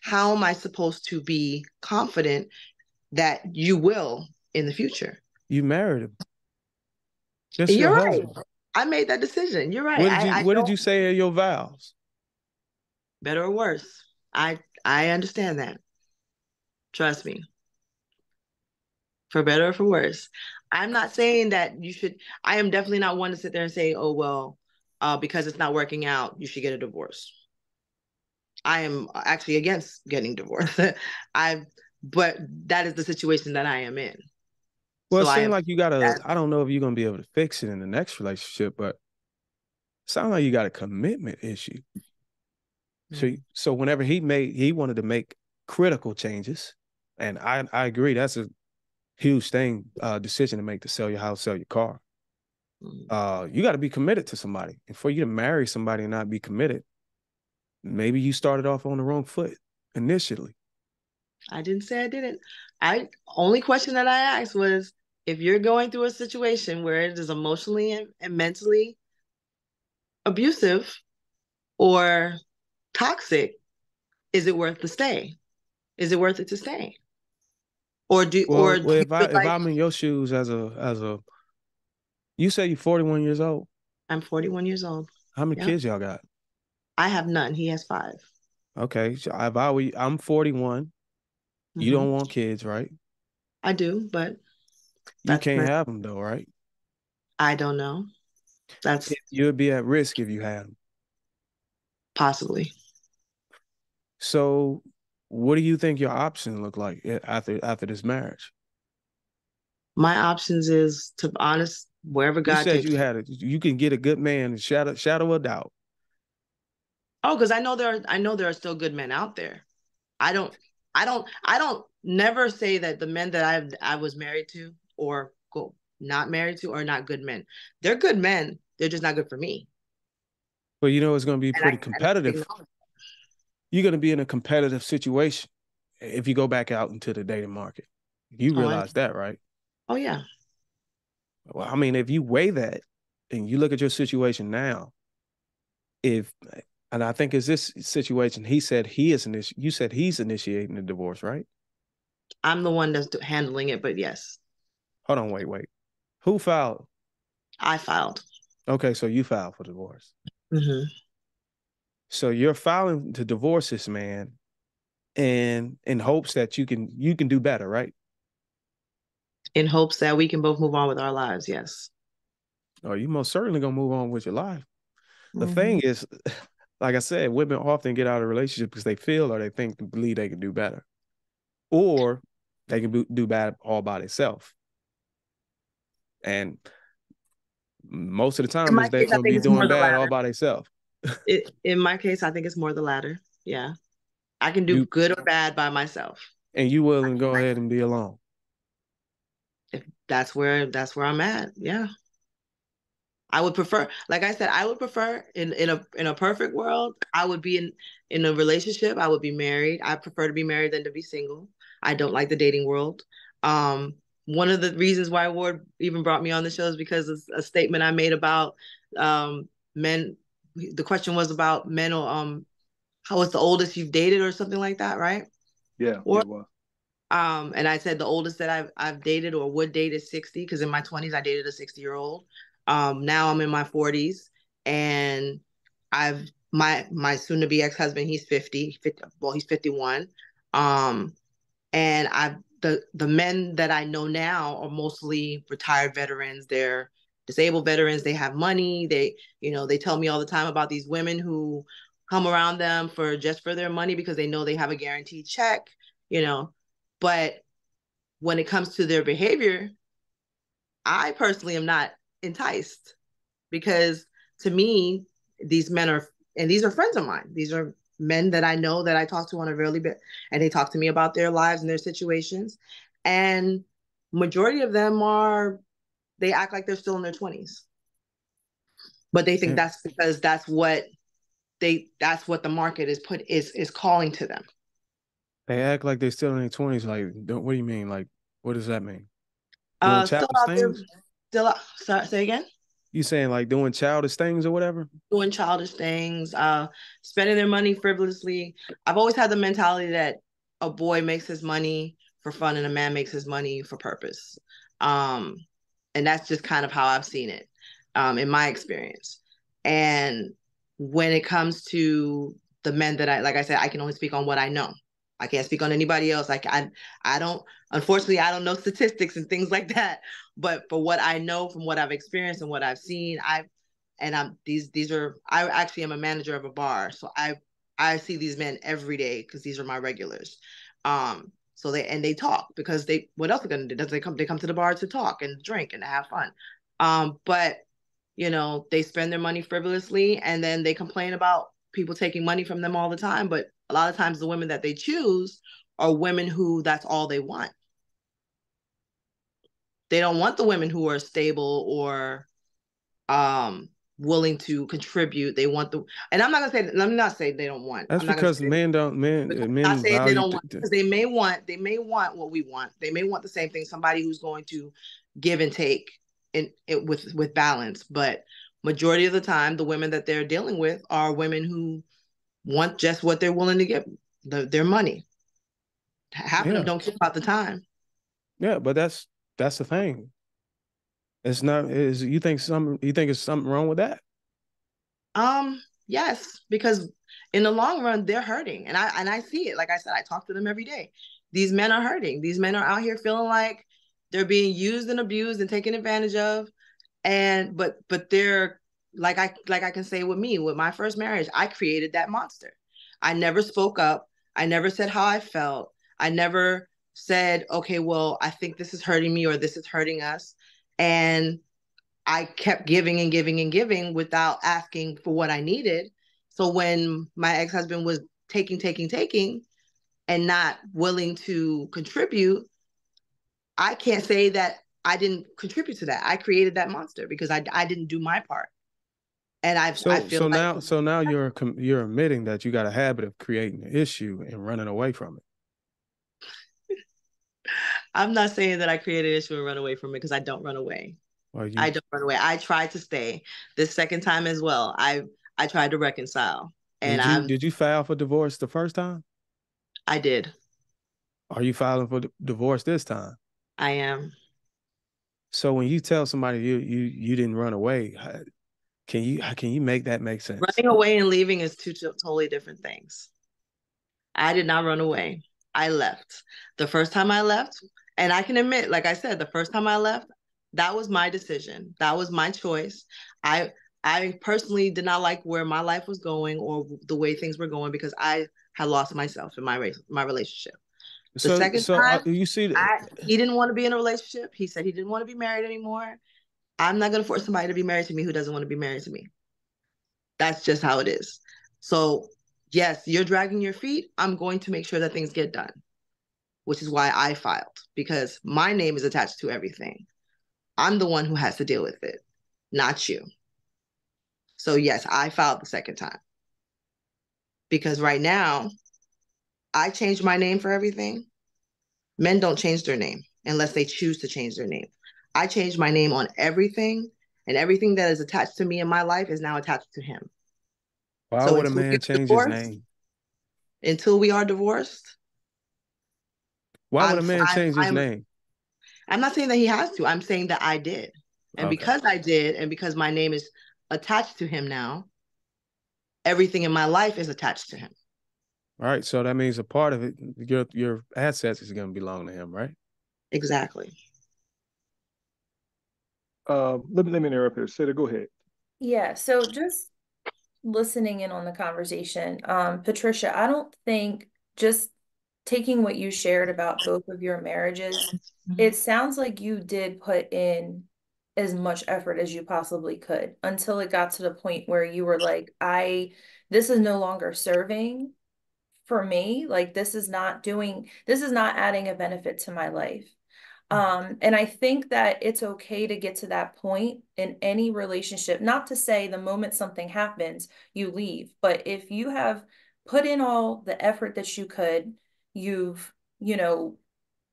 how am I supposed to be confident that you will in the future? You married him. That's your You're right. husband. I made that decision. You're right. I What did don't, you say in your vows? better or worse. I understand that. Trust me. For better or for worse. I'm not saying that you should. I am definitely not one to sit there and say, oh, well, because it's not working out, you should get a divorce. I am actually against getting divorced. But that is the situation that I am in. Well, So it I seems am. like you gotta, I don't know if you're gonna be able to fix it in the next relationship, but it sounds like you got a commitment issue. So whenever he wanted to make critical changes, and I agree, that's a huge decision to make, to sell your house, sell your car. You got to be committed to somebody. And for you to marry somebody and not be committed, maybe you started off on the wrong foot initially. I didn't say I didn't. Only question that I asked was, if you're going through a situation where it is emotionally and mentally abusive or toxic, is it worth the stay? Is it worth it to stay? Or do Well, you feel if like, I'm in your shoes as a you say you're 41 years old. I'm 41 years old. How many Yep. kids y'all got? I have none. He has 5. Okay, so I'm 41. You don't want kids, right? I do, but You can't have them though, right? I don't know. That's You'd be at risk if you had them. possibly. So, what do you think your options look like after this marriage? My options is, to be honest, wherever You God said takes you me. had it. You can get a good man, shadow of doubt. Oh, because I know there are still good men out there. I don't never say that the men that I was married to or not married to are not good men. They're good men. They're just not good for me. But you know it's going to be pretty And competitive. You're going to be in a competitive situation if you go back out into the dating market. You realize that, right? Oh, yeah. Well, I mean, if you weigh that and you look at your situation now, and I think it's this situation, you said he's initiating the divorce, right? I'm the one that's handling it, but yes. Hold on, wait. Who filed? I filed. Okay, so you filed for divorce. Mm-hmm. So you're filing to divorce this man, and in hopes that you can do better, right? In hopes that we can both move on with our lives, yes. Oh, you most certainly gonna move on with your life. The thing is, like I said, women often get out of relationships because they feel or they believe they can do better, or they can do bad all by themselves. And most of the time, they're gonna be doing bad all by themselves. In my case, I think it's more the latter. Yeah, I can do good or bad by myself. And you willing to go ahead and be alone? If that's where I'm at, yeah. I would prefer, like I said, I would prefer in a perfect world, I would be in a relationship. I would be married. I prefer to be married than to be single. I don't like the dating world. One of the reasons why Ward even brought me on the show is because of a statement I made about men. The question was about men, or how is the oldest you've dated or something like that, right? Yeah, it was. And I said the oldest that I've dated or would date is 60, because in my 20s I dated a 60-year-old. Now I'm in my 40s, and my soon to be ex-husband, he's 50, well, he's 51. And the men that I know now are mostly retired veterans. They're disabled veterans. They have money. They tell me all the time about these women who come around them for their money because they know they have a guaranteed check, but when it comes to their behavior, I personally am not enticed, because to me, these men are, and these are friends of mine. These are men that I know, that I talk to on a really bit, and they talk to me about their lives and their situations. And majority of them they act like they're still in their 20s. But they think that's because that's what the market is calling to them. They act like they're still in their 20s. Like, what do you mean? Like, what does that mean? Doing Still childish out there, things? sorry, say again? You saying like doing childish things or whatever? Doing childish things, spending their money frivolously. I've always had the mentality that a boy makes his money for fun and a man makes his money for purpose. And that's just kind of how I've seen it, in my experience. And when it comes to the men that like I said, I can only speak on what I know. I can't speak on anybody else. I don't, unfortunately, I don't know statistics and things like that. But for what I know from what I've experienced and what I've seen, I actually am a manager of a bar. So I see these men every day because these are my regulars. So they talk because what else are they gonna do? They come to the bar to talk and drink and to have fun. But they spend their money frivolously, and then they complain about people taking money from them all the time. But a lot of times the women that they choose are women who that's all they want. They don't want the women who are stable or willing to contribute. They want and I'm not gonna say they don't want. That's because men they don't want, because they may want what we want. They may want the same thing, somebody who's going to give and take with balance. But majority of the time, the women that they're dealing with are women who want just what they're willing to give, their money. Half of them don't care about the time. Yeah, but that's the thing. It's not. You think it's something wrong with that? Yes, because in the long run, they're hurting, and I see it. Like I said, I talk to them every day. These men are hurting. These men are out here feeling like they're being used and abused and taken advantage of, but they're like I can say with my first marriage, I created that monster. I never spoke up. I never said how I felt. I never said, okay, well, I think this is hurting me or this is hurting us. And I kept giving and giving and giving without asking for what I needed. So when my ex-husband was taking and not willing to contribute, I can't say that I didn't contribute to that. I created that monster because I didn't do my part. And I feel now you're admitting that you got a habit of creating an issue and running away from it. I'm not saying that I created an issue and run away from it, because I don't run away. I don't run away. I tried to stay. This second time as well, I tried to reconcile. And did you file for divorce the first time? I did. Are you filing for divorce this time? I am. So when you tell somebody you didn't run away, can you make that make sense? Running away and leaving is two totally different things. I did not run away. I left. The first time I left, and I can admit, like I said, the first time I left, that was my decision. That was my choice. I personally did not like where my life was going or the way things were going, because I had lost myself in my relationship. The second time, you see, he didn't want to be in a relationship. He said he didn't want to be married anymore. I'm not going to force somebody to be married to me who doesn't want to be married to me. That's just how it is. So yes, you're dragging your feet. I'm going to make sure that things get done, which is why I filed, because my name is attached to everything. I'm the one who has to deal with it, not you. So yes, I filed the second time, because right now I changed my name for everything. Men don't change their name unless they choose to change their name. I changed my name on everything, and everything that is attached to me in my life is now attached to him. Why would a man change his name? Until we are divorced. Why would a man change his name? I'm not saying that he has to. I'm saying that I did. And because I did, and because my name is attached to him now, everything in my life is attached to him. All right. So that means a part of it, your assets is going to belong to him, right? Exactly. Let me interrupt here. Seda, go ahead. Yeah. So just listening in on the conversation, Patricia, I don't think just taking what you shared about both of your marriages, it sounds like you did put in as much effort as you possibly could until it got to the point where you were like, this is no longer serving for me. Like, this is not adding a benefit to my life. And I think that it's okay to get to that point in any relationship, not to say the moment something happens, you leave, but if you have put in all the effort that you could, you've,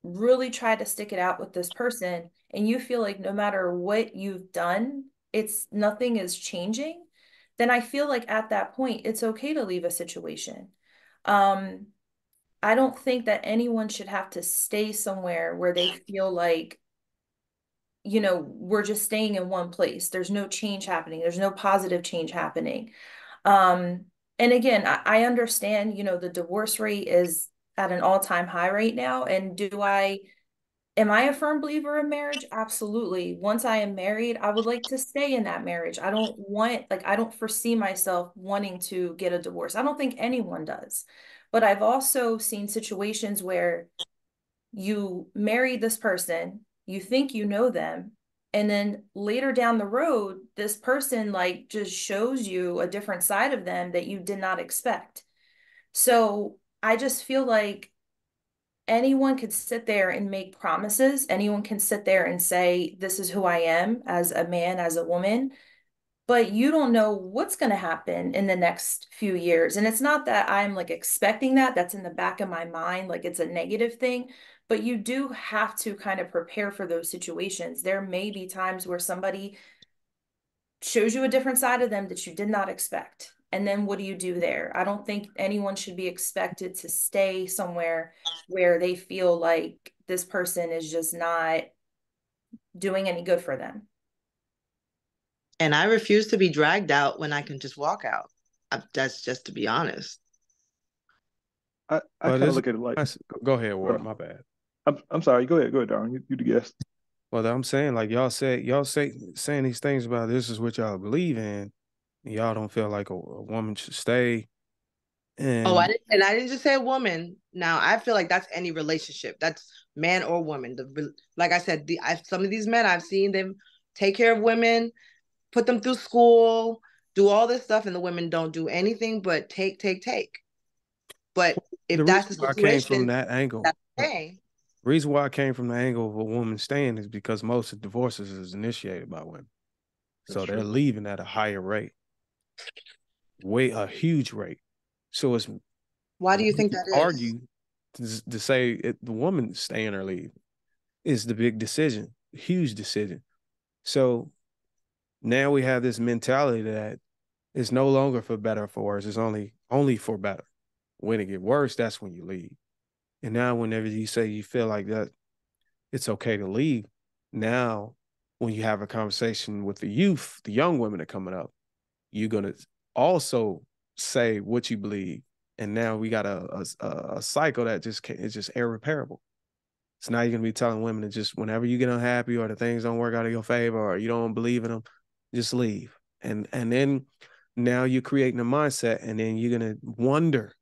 really tried to stick it out with this person, and you feel like no matter what you've done, nothing is changing, then I feel like at that point, it's okay to leave a situation. Um, I don't think that anyone should have to stay somewhere where they feel like, we're just staying in one place. There's no change happening. There's no positive change happening. Um, and again, I understand, the divorce rate is at an all-time high right now. And am I a firm believer in marriage? Absolutely. Once I am married, I would like to stay in that marriage. I don't foresee myself wanting to get a divorce. I don't think anyone does. But I've also seen situations where you marry this person, you think you know them, and then later down the road, this person like just shows you a different side of them that you did not expect. So I just feel like anyone could sit there and make promises. Anyone can sit there and say, this is who I am as a man, as a woman, but you don't know what's going to happen in the next few years. And it's not that I'm like expecting that's in the back of my mind, like it's a negative thing, but you do have to kind of prepare for those situations. There may be times where somebody shows you a different side of them that you did not expect. And then what do you do there? I don't think anyone should be expected to stay somewhere where they feel like this person is just not doing any good for them. And I refuse to be dragged out when I can just walk out. That's just to be honest. I kind of look at it like, go ahead, Ward. My bad. I'm sorry. Go ahead, Darwin. You the guest. Well, I'm saying, like y'all saying these things about this is what y'all believe in. And y'all don't feel like a woman should stay. And I didn't just say a woman. Now I feel like that's any relationship. That's man or woman. Like I said, some of these men I've seen them take care of women, put them through school, do all this stuff, and the women don't do anything but take. But if that's the situation, I came from that angle. That's okay. The reason why I came from the angle of a woman staying is because most of divorces is initiated by women. So they're leaving at a higher rate. A huge rate. So it's why do you think that argue to say the woman staying or leave is the big decision, huge decision. So now we have this mentality that it's no longer for better or for worse. It's only for better. When it get worse, that's when you leave. And now whenever you say you feel like that, it's okay to leave. Now, when you have a conversation with the youth, the young women are coming up, you're going to also say what you believe. And now we got a cycle that is just irreparable. So now you're going to be telling women to just, whenever you get unhappy or the things don't work out in your favor or you don't believe in them, just leave. And then now you're creating a mindset, and then you're going to wonder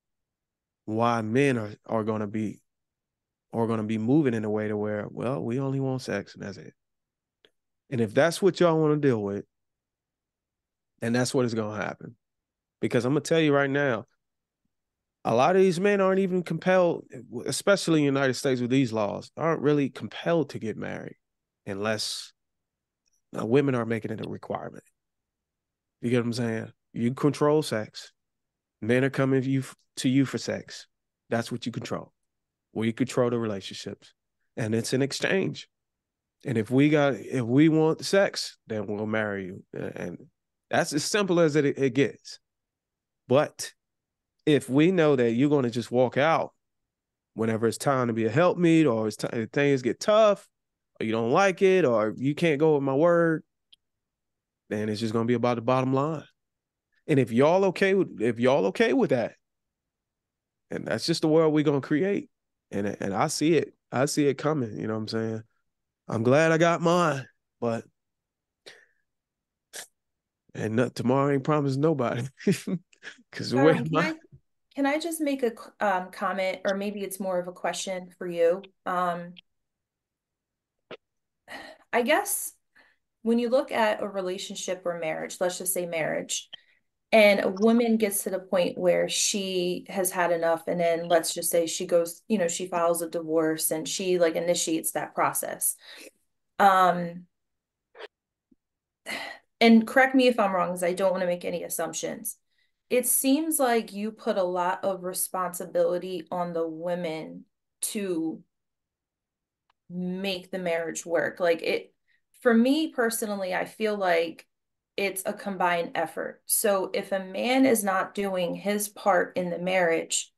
why men are going to be moving in a way to where, well, we only want sex and that's it. And if that's what y'all want to deal with, then that's what is going to happen. Because I'm going to tell you right now, a lot of these men aren't even compelled, especially in the United States with these laws, aren't really compelled to get married unless women are making it a requirement. You get what I'm saying? You control sex. Men are coming to you for sex. That's what you control. We control the relationships, and it's an exchange. And if we want sex, then we'll marry you. And that's as simple as it gets. But if we know that you're going to just walk out whenever it's time to be a helpmeet, or things get tough, or you don't like it, or you can't go with my word, then it's just going to be about the bottom line. And if y'all okay with that, and that's just the world we're going to create. And I see it coming. You know what I'm saying? I'm glad I got mine, but tomorrow ain't promised nobody. Because Can Can I just make a comment, or maybe it's more of a question for you? I guess when you look at a relationship or marriage, let's just say marriage, and a woman gets to the point where she has had enough, and then let's just say she goes, she files a divorce and she like initiates that process. And correct me if I'm wrong, because I don't want to make any assumptions. It seems like you put a lot of responsibility on the women to make the marriage work. For me personally, I feel like it's a combined effort. So if a man is not doing his part in the marriage,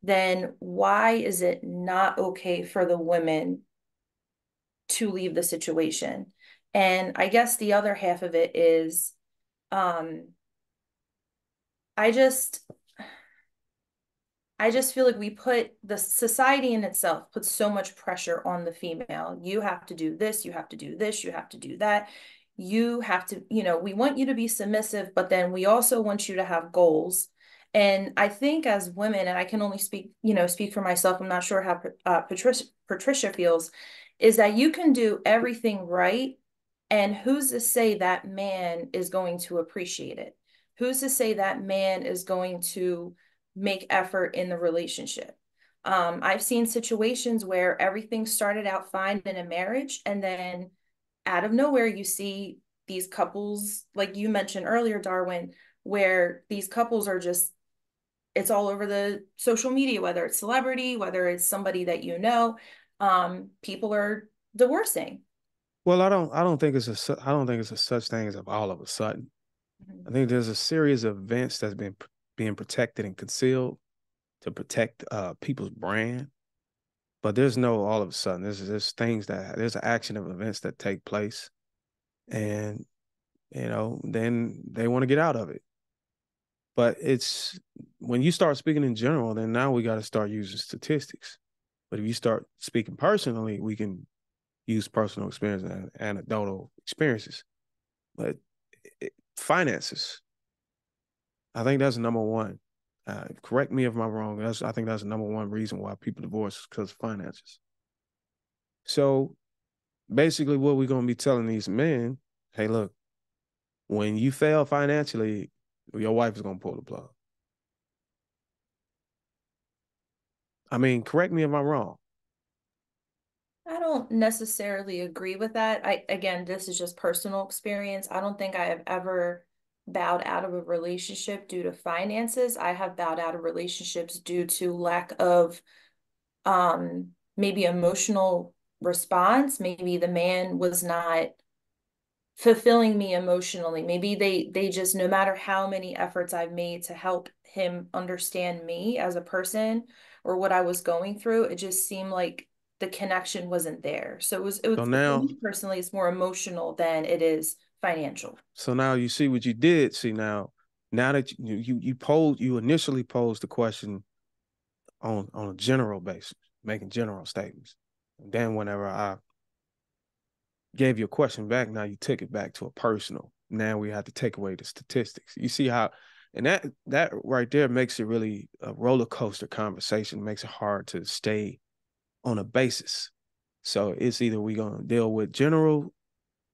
then why is it not okay for the women to leave the situation? And I guess the other half of it is, um, I just feel like the society in itself puts so much pressure on the female. You have to do this, you have to do this, you have to do that. You have to, we want you to be submissive, but then we also want you to have goals. And I think as women, and I can only speak for myself, I'm not sure how Patricia feels, is that you can do everything right. And who's to say that man is going to appreciate it? Who's to say that man is going to make effort in the relationship? I've seen situations where everything started out fine in a marriage, and then out of nowhere, you see these couples, like you mentioned earlier, Darwin, where these couples are just, it's all over the social media, whether it's celebrity, whether it's somebody that people are divorcing. Well, I don't think it's a such thing as of all of a sudden. Mm-hmm. I think there's a series of events that's been being protected and concealed to protect people's brand. But there's no all of a sudden. There's an action of events that take place, and then they want to get out of it. But it's when you start speaking in general, then now we got to start using statistics. But if you start speaking personally, we can use personal experience and anecdotal experiences. But finances, I think that's number one. Correct me if I'm wrong. I think that's the number one reason why people divorce, because of finances. So basically, what we're going to be telling these men, hey, look, when you fail financially, your wife is going to pull the plug. I mean, correct me if I'm wrong. I don't necessarily agree with that. Again, this is just personal experience. I don't think I have ever bowed out of a relationship due to finances. I have bowed out of relationships due to lack of maybe emotional response. Maybe the man was not fulfilling me emotionally. Maybe they just, no matter how many efforts I've made to help him understand me as a person or what I was going through, it just seemed like the connection wasn't there. So So for now, me personally, it's more emotional than it is financial. so now you see what you did. See now that you initially posed the question on a general basis, making general statements. And then whenever I gave you a question back, now you took it back to a personal. Now we have to take away the statistics. You see how, and that right there makes it really a roller coaster conversation, makes it hard to stay on a basis. So it's either we gonna deal with general,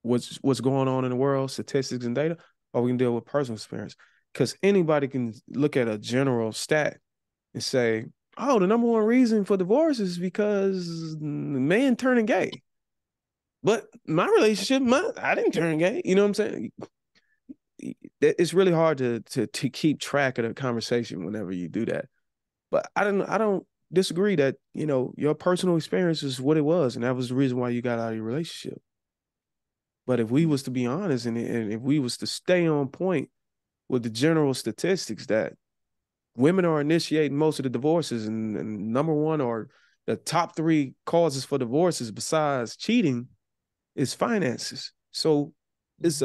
what's going on in the world, statistics and data, or we can deal with personal experience. Because anybody can look at a general stat and say, oh, the number one reason for divorce is because man turning gay. But my relationship, I didn't turn gay. You know what I'm saying? It's really hard to keep track of the conversation whenever you do that. But I don't disagree that, your personal experience is what it was, and that was the reason why you got out of your relationship. But if we was to be honest, and if we was to stay on point with the general statistics that women are initiating most of the divorces, and number one or the top three causes for divorces besides cheating is finances. So it's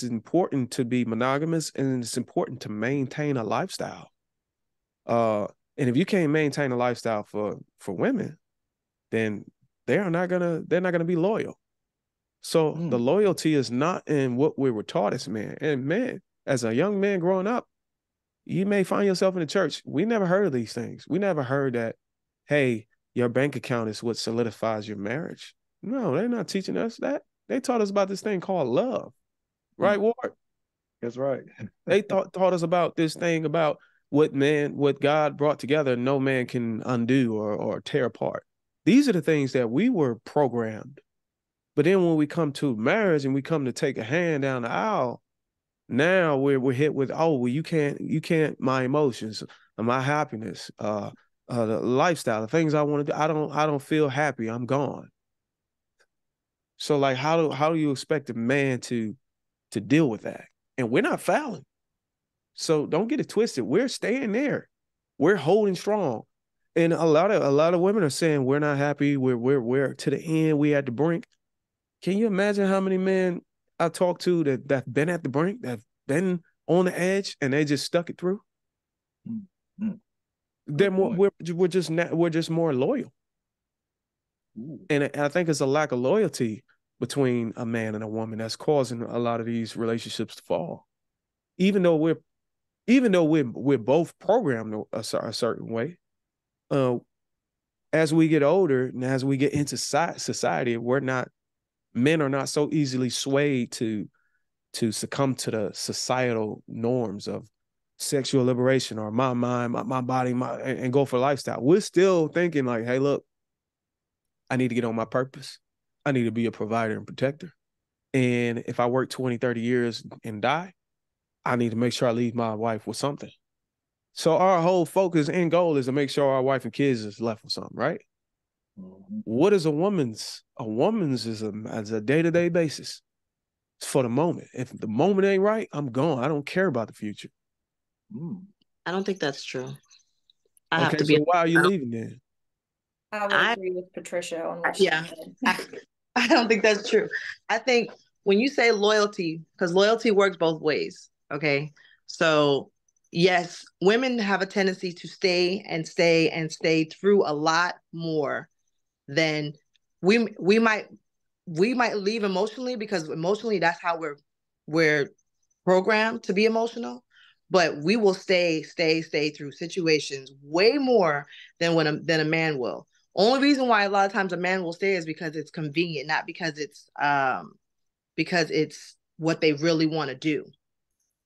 important to be monogamous, and it's important to maintain a lifestyle. And if you can't maintain a lifestyle for women, then they're not gonna be loyal. So the loyalty is not in what we were taught as men. And man, as a young man growing up, You may find yourself in the church. We never heard of these things. We never heard that, hey, your bank account is what solidifies your marriage. No, they're not teaching us that. They taught us about this thing called love. Right, Ward? That's right. They taught us about this thing about what God brought together, no man can undo or tear apart. These are the things that we were programmed. But then when we come to marriage and we come to take a hand down the aisle, now we're hit with, oh, well, you can't, my emotions, my happiness, the lifestyle, the things I want to do. I don't feel happy. I'm gone. So like, how do you expect a man to deal with that? And we're not fouling. So don't get it twisted. We're staying there. We're holding strong. And a lot of women are saying we're not happy. We're to the end. We at the brink. Can you imagine how many men I talked to that've been at the brink, that've been on the edge, and they just stuck it through? Mm-hmm. They're more. We're just more loyal. Ooh. And I think it's a lack of loyalty between a man and a woman that's causing a lot of these relationships to fall. Even though we're both programmed a certain way, as we get older and as we get into society, men are not so easily swayed to succumb to the societal norms of sexual liberation or my mind, my body, and go for lifestyle. We're still thinking like, hey, look, I need to get on my purpose. I need to be a provider and protector. And if I work 20, 30 years and die, I need to make sure I leave my wife with something. So our whole focus and goal is to make sure our wife and kids is left with something, right? Mm-hmm. What is a woman's? A woman's is a day-to-day basis. It's for the moment. If the moment ain't right, I'm gone. I don't care about the future. I don't think that's true. So why are you leaving then? I would agree with Patricia on what she said. I don't think that's true. I think when you say loyalty, because loyalty works both ways, okay? So yes, women have a tendency to stay and stay and stay through a lot more than we might leave emotionally, because emotionally that's how we're programmed to be emotional. But we will stay through situations way more than a man will. Only reason why a lot of times a man will stay is because it's convenient, not because it's what they really want to do.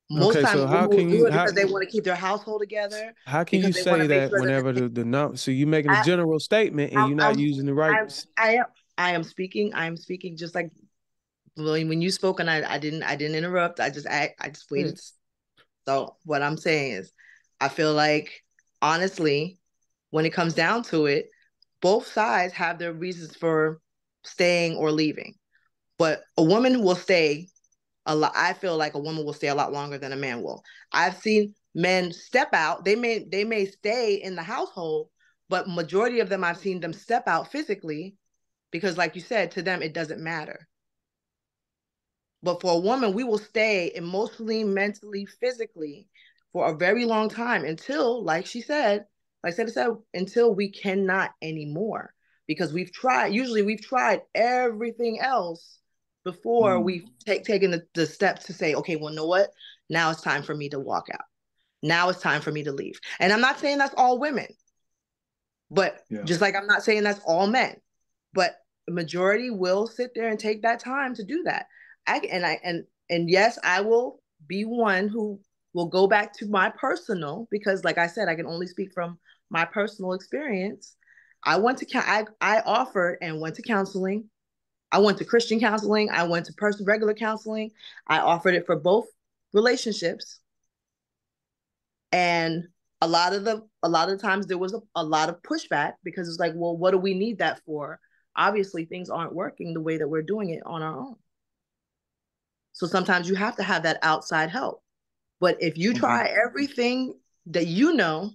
Most times, how can you, because they want to keep their household together. How can you say that whenever so you're making a general statement and you're not using the right? I am speaking just like when you spoke, and I didn't interrupt. I just waited. So what I'm saying is, I feel like honestly, when it comes down to it, both sides have their reasons for staying or leaving. But a woman will stay a lot. I feel like a woman will stay a lot longer than a man will. I've seen men step out. They may stay in the household, but majority of them, I've seen them step out physically because, like you said, to them, it doesn't matter. But for a woman, we will stay emotionally, mentally, physically for a very long time until, like she said, until we cannot anymore. Because we've tried everything else before we've taken the steps to say, okay, well, you know what? Now it's time for me to walk out. Now it's time for me to leave. And I'm not saying that's all women, but just like I'm not saying that's all men, but the majority will sit there and take that time to do that. And yes, I will be one who will go back to my personal, because like I said, I can only speak from my personal experience. I offered and went to counseling. I went to Christian counseling. I went to regular counseling. I offered it for both relationships. And a lot of the times there was a lot of pushback, because it's like, well, what do we need that for? Obviously, things aren't working the way that we're doing it on our own. So sometimes you have to have that outside help. But if you try everything that you know,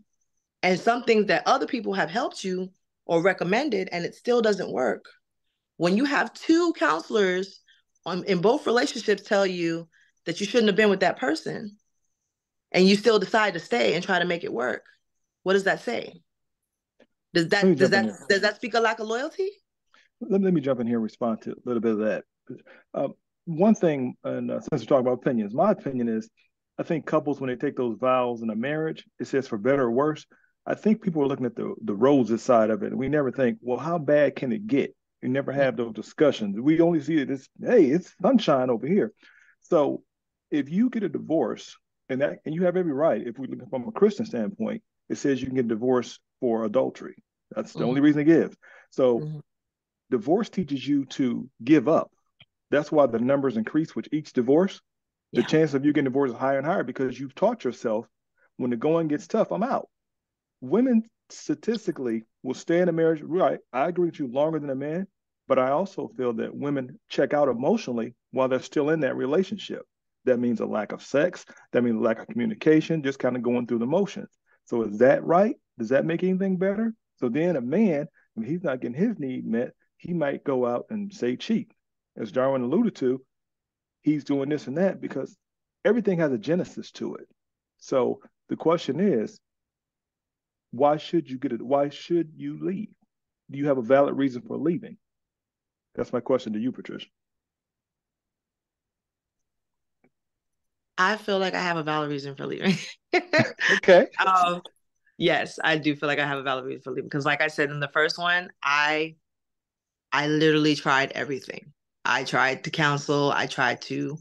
and some things that other people have helped you or recommended, and it still doesn't work, when you have two counselors in both relationships tell you that you shouldn't have been with that person, and you still decide to stay and try to make it work, what does that say? Does that speak a lack of loyalty? Let me jump in here and respond to a little bit of that. One thing, and since we're talking about opinions, my opinion is I think couples, when they take those vows in a marriage, it says for better or worse. I think people are looking at the roses side of it, and we never think, well, how bad can it get? We never have those discussions. We only see it as, hey, it's sunshine over here. So if you get a divorce, and you have every right, if we look from a Christian standpoint, it says you can get divorced for adultery. That's the only reason it gives. So divorce teaches you to give up. That's why the numbers increase with each divorce. The chance of you getting divorced is higher and higher because you've taught yourself when the going gets tough, I'm out. Women statistically will stay in a marriage, right? I agree with you, longer than a man, but I also feel that women check out emotionally while they're still in that relationship. That means a lack of sex. That means a lack of communication, just kind of going through the motions. So is that right? Does that make anything better? So then a man, if he's not getting his need met, he might go out and say cheat. As Darwin alluded to, he's doing this and that because everything has a genesis to it. So the question is, why should you get it? Why should you leave? Do you have a valid reason for leaving? That's my question to you, Patricia. I feel like I have a valid reason for leaving. Okay. Yes, I do feel like I have a valid reason for leaving because, like I said in the first one, I literally tried everything. I tried to counsel. I tried to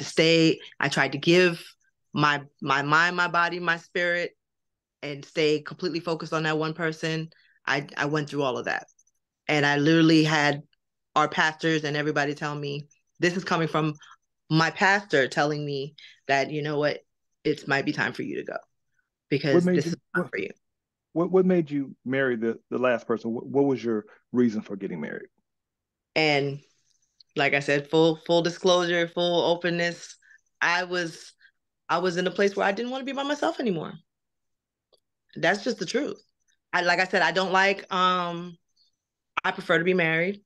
stay. I tried to give my mind, my body, my spirit, and stay completely focused on that one person. I went through all of that. And I literally had our pastors and everybody tell me, this is coming from my pastor telling me that, you know what, it might be time for you to go because this is not for you. What made you marry the last person? What was your reason for getting married? And like I said, full disclosure, full openness. I was in a place where I didn't want to be by myself anymore. That's just the truth. Like I said, I don't like, I prefer to be married.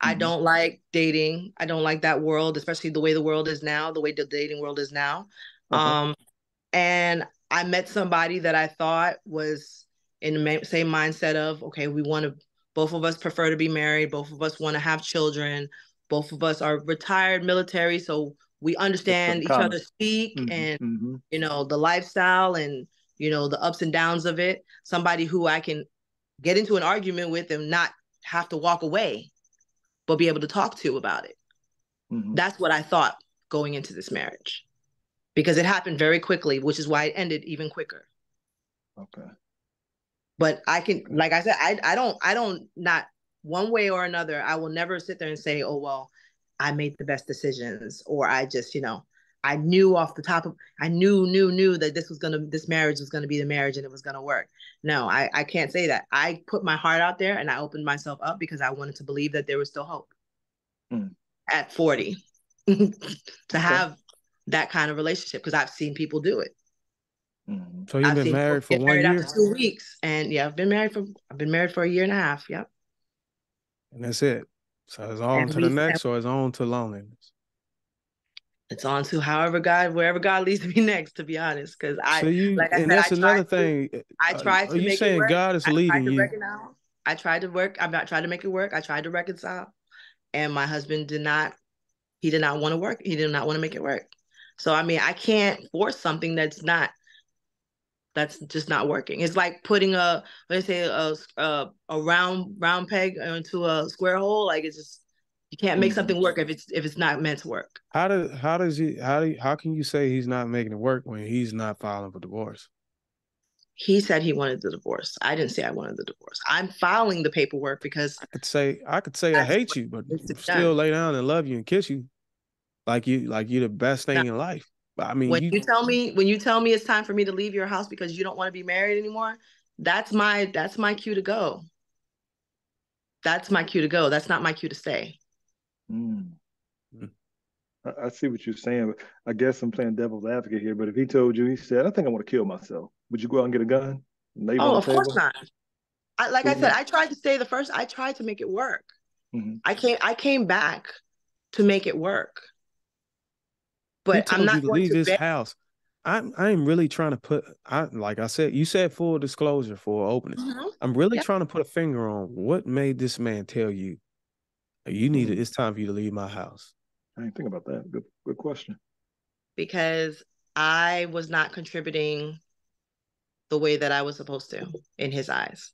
I don't like dating. I don't like that world, especially the way the world is now, the way the dating world is now. And I met somebody that I thought was in the same mindset of, okay, both of us prefer to be married. Both of us want to have children. Both of us are retired military. So we understand each other speak and, you know, the lifestyle and, you know, the ups and downs of it. Somebody who I can get into an argument with and not have to walk away, but be able to talk to about it. That's what I thought going into this marriage, because it happened very quickly, which is why it ended even quicker. Okay. But I can, like I said, I don't, not one way or another, I will never sit there and say, oh, well, I made the best decisions, or I just, you know, I knew off the top of, I knew that this marriage was going to be the marriage and it was going to work. No, I can't say that. I put my heart out there and I opened myself up because I wanted to believe that there was still hope at 40 to have that kind of relationship, because I've seen people do it. So you've been married for 1 year? After 2 weeks. And yeah, I've been married for a year and a half. Yep. And that's it. So it's on to the next, or it's on to loneliness? It's on to wherever God leads me next, to be honest. Because that's another thing. I tried to make it work. Are you saying God is leading you? I tried to work. I'm not trying to make it work. I tried to reconcile. And my husband did not want to work. He did not want to make it work. So, I mean, I can't force something that's just not working. It's like putting a round peg into a square hole. Like, it's just, you can't make something work if it's not meant to work. How can you say he's not making it work when he's not filing for divorce? He said he wanted the divorce. I didn't say I wanted the divorce. I'm filing the paperwork because I could say I hate you, but still lay down and love you and kiss you like you're the best thing in life. But I mean, when you tell me it's time for me to leave your house because you don't want to be married anymore, that's my cue to go. That's my cue to go. That's not my cue to stay. I see what you're saying, but I guess I'm playing devil's advocate here. But if he told you, he said, I think I want to kill myself, would you go out and get a gun? Of course not. I said, I tried to stay I tried to make it work. I came back to make it work. But I'm not going to leave this house. I'm really trying to put, like I said, you said full disclosure, full openness. I'm really trying to put a finger on what made this man tell you, it's time for you to leave my house. I didn't think about that. Good question. Because I was not contributing the way that I was supposed to in his eyes.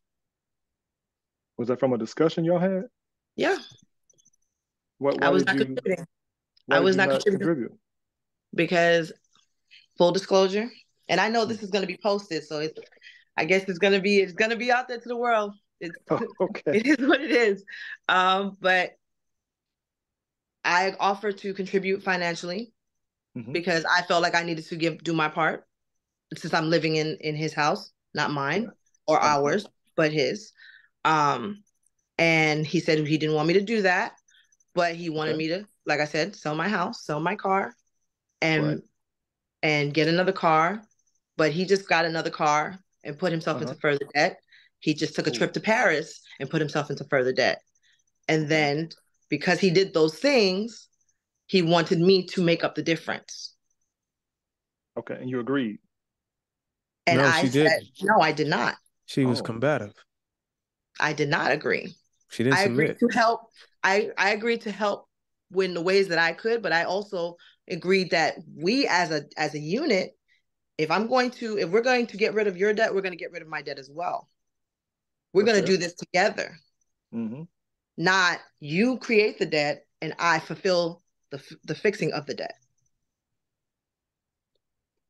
Was that from a discussion y'all had? Yeah, Why, I why was did not you contributing. why I did was you not not contributing contribute? because full disclosure, and I know this is going to be posted, so I guess it's going to be out there to the world. It's Oh, okay. it is what it is. But I offered to contribute financially Hmm. because I felt like I needed to do my part since I'm living in his house, not Yeah. mine or ours, but his. Um, and he said he didn't want me to do that, but he wanted Okay. me to, like I said, sell my house, sell my car, Right. and get another car. But he just got another car and put himself into Uh-huh. further debt. He just took a Ooh. trip to Paris and put himself into further debt. And Okay. then because he did those things, he wanted me to make up the difference. Okay. And you agreed. And No, I she said, didn't. no, I did not. She was Oh. combative. I did not agree. She didn't I agreed submit. to help. I agreed to help in the ways that I could, but I also agreed that we as a unit, if we're going to get rid of your debt, we're going to get rid of my debt as well. We're That's going to fair. do this together. Mm-hmm. Not you create the debt and I fulfill the fixing of the debt.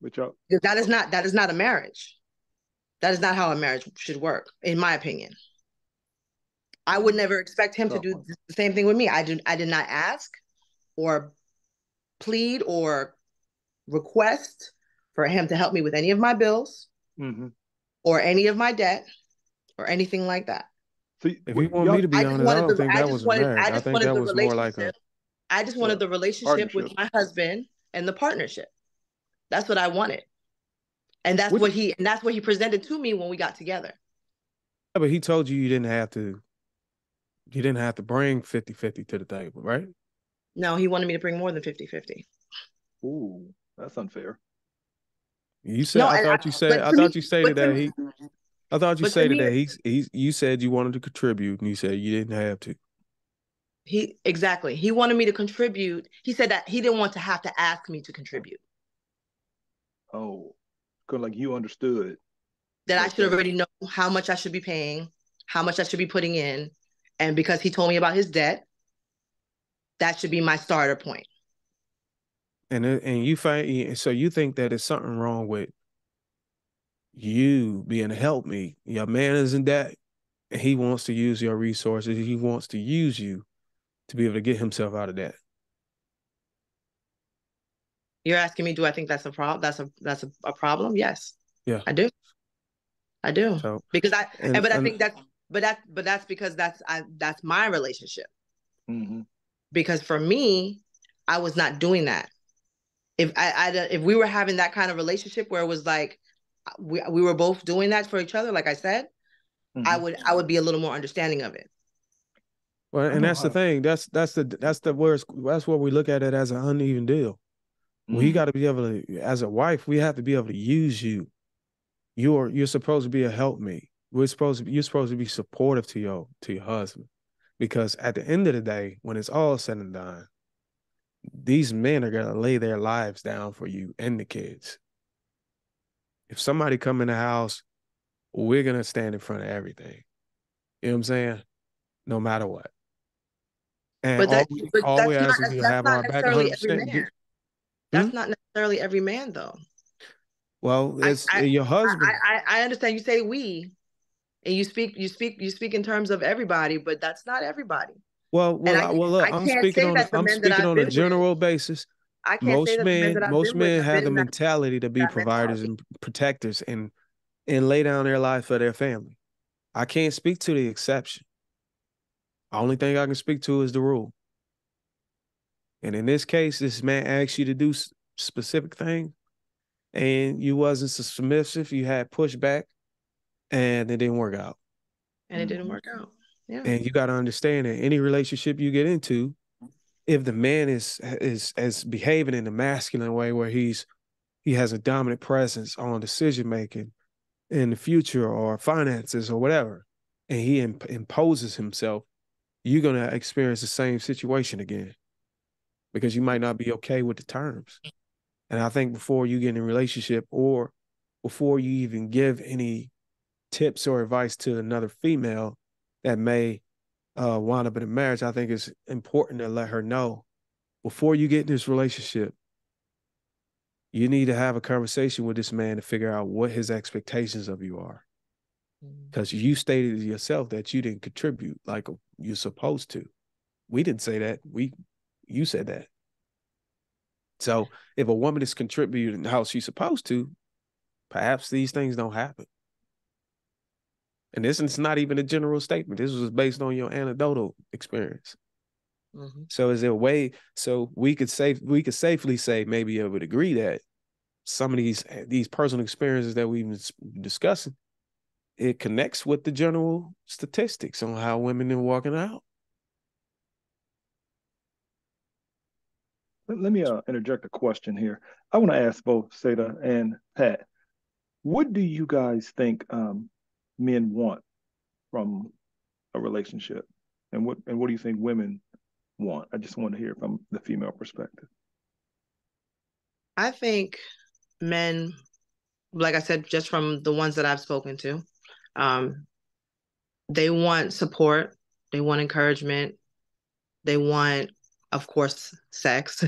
But y'all, Because that is not a marriage. That is not how a marriage should work, in my opinion. I would never expect him to tough do one. the same thing with me. I did not ask or plead or request for him to help me with any of my bills Mm-hmm. or any of my debt or anything like that. So If you want me y'all, to be honest, I don't think that was a marriage. I I just think wanted that the was more like a relationship. I just yeah, wanted the relationship partnership. with my husband and the partnership. That's what I wanted. And Which that's what he presented to me when we got together. Yeah, but he told you you didn't have to bring 50-50 to the table, right? No, he wanted me to bring more than 50-50. ooh, that's unfair. You said No, but I to me, thought you stated that he I thought you but to stated me, that you said you wanted to contribute and you said you didn't have to. he wanted me to contribute. He said that he didn't want to have to ask me to contribute. Oh, because like you understood That I like should that. already know how much I should be paying, how much I should be putting in. And because he told me about his debt, that should be my starter point. And you find so you think that there's something wrong with you being a helpmeet. Your man is in debt and he wants to use your resources. He wants to use you to be able to get himself out of debt. You're asking me, do I think that's a problem? That's a problem? Yes, Yeah. I do. I do. So Because but I and think that's because that's my relationship. Mm-hmm. Because for me, I was not doing that. If we were having that kind of relationship where it was like we were both doing that for each other, like I said, Mm-hmm. I would be a little more understanding of it. well, I and know that's the how. thing. That's where we look at it as an uneven deal. We Mm, got to be able to, as a wife, we have to be able to use you. You're supposed to be a helpmate. You're supposed to be supportive to your husband. Because at the end of the day, when it's all said and done, these men are gonna lay their lives down for you and the kids. If somebody come in the house, we're gonna stand in front of everything. You know what I'm saying? No matter what. And But but all we're asking you to that's have not our back necessarily every 100%. man. Hmm? That's not necessarily every man, though. Well, I it's your husband. I understand you say we, and you speak in terms of everybody, but that's not everybody. And Look, I can't say that the I'm men that speaking I've on a been with, general basis. I can't say that the men that I've Most been with men have have been the in mentality to be that providers mentality. and protectors and lay down their life for their family. I can't speak to the exception. The only thing I can speak to is the rule. And in this case, this man asked you to do specific thing, and you wasn't submissive. You had pushback, and it didn't work out. And it didn't work out. Yeah. And you got to understand that any relationship you get into, if the man is behaving in a masculine way where he has a dominant presence on decision making in the future or finances or whatever, and he imposes himself, you're gonna experience the same situation again because you might not be okay with the terms. And I think before you get in a relationship or before you even give any tips or advice to another female that may wind up in a marriage, I think it's important to let her know before you get in this relationship, you need to have a conversation with this man to figure out what his expectations of you are. Because you stated yourself that you didn't contribute like you're supposed to. We didn't say that. You said that. So if a woman is contributing how she's supposed to, perhaps these things don't happen. And this is not even a general statement. This was based on your anecdotal experience. Mm-hmm. So is there a way, so we could safely say, maybe I would agree that some of these personal experiences that we've been discussing, it connects with the general statistics on how women are walking out. Let me interject a question here. I want to ask both Seda and Pat, what do you guys think men want from a relationship? And what do you think women want? I just want to hear from the female perspective. I think men, like I said, just from the ones that I've spoken to, they want support, they want encouragement, they want, of course, sex.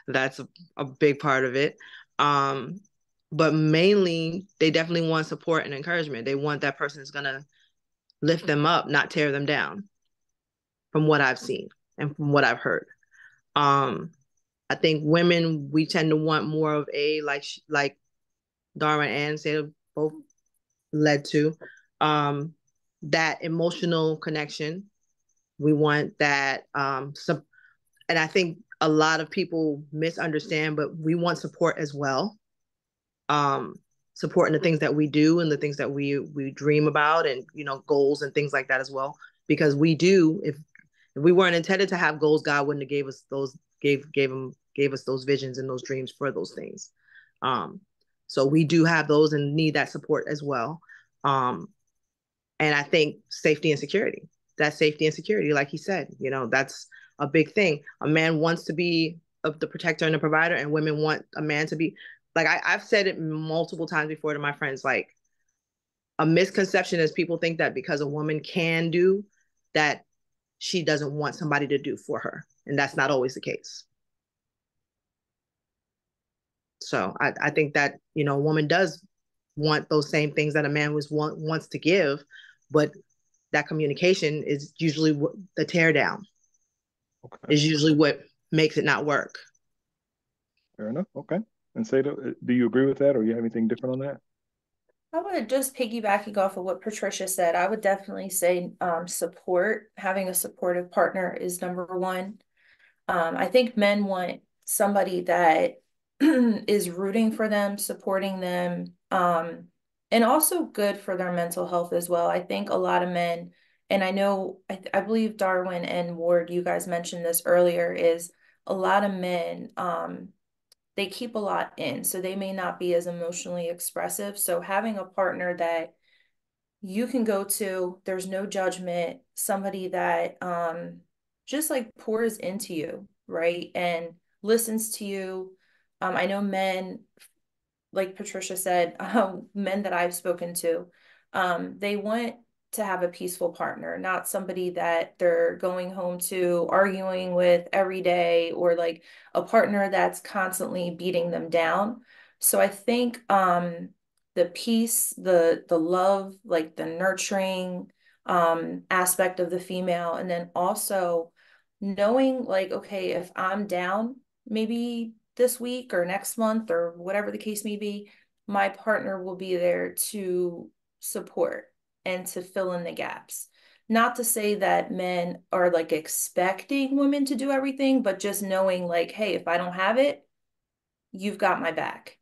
That's a big part of it. But mainly, they definitely want support and encouragement. They want that person is going to lift them up, not tear them down, from what I've seen and from what I've heard. I think women, we tend to want more of a, like Darwin and Seda both led to, that emotional connection. We want that, and I think a lot of people misunderstand, but we want support as well. Support in the things that we do and the things that we dream about, and goals and things like that as well. Because we do, if we weren't intended to have goals, God wouldn't have gave us those visions and those dreams for those things. So we do have those and need that support as well. And I think safety and security. That safety and security, like he said, that's a big thing. A man wants to be the protector and the provider, and women want a man to be, like I've said it multiple times before to my friends, like a misconception is people think that because a woman can do that, she doesn't want somebody to do for her. And that's not always the case. So I think that, a woman does want those same things that a man wants to give, but that communication is usually the tear down. Okay. Is usually what makes it not work. Fair enough. Okay. And Seda, do you agree with that, or you have anything different on that? I would just piggybacking off of what Patricia said. I would definitely say support. Having a supportive partner is number one. I think men want somebody that is rooting for them, supporting them, and also good for their mental health as well. I think a lot of men, and I know, I believe Darwin and Ward, you guys mentioned this earlier, is a lot of men, they keep a lot in, so they may not be as emotionally expressive. So having a partner that you can go to, there's no judgment, somebody that just like pours into you, right? And listens to you. I know men, like Patricia said, men that I've spoken to, they want to have a peaceful partner, not somebody that they're going home to arguing with every day, or like a partner that's constantly beating them down. So I think the peace, the love, like the nurturing aspect of the female, and then also knowing like, okay, if I'm down, maybe this week or next month or whatever the case may be, my partner will be there to support and to fill in the gaps. Not to say that men are like expecting women to do everything, but just knowing like, hey, if I don't have it, you've got my back.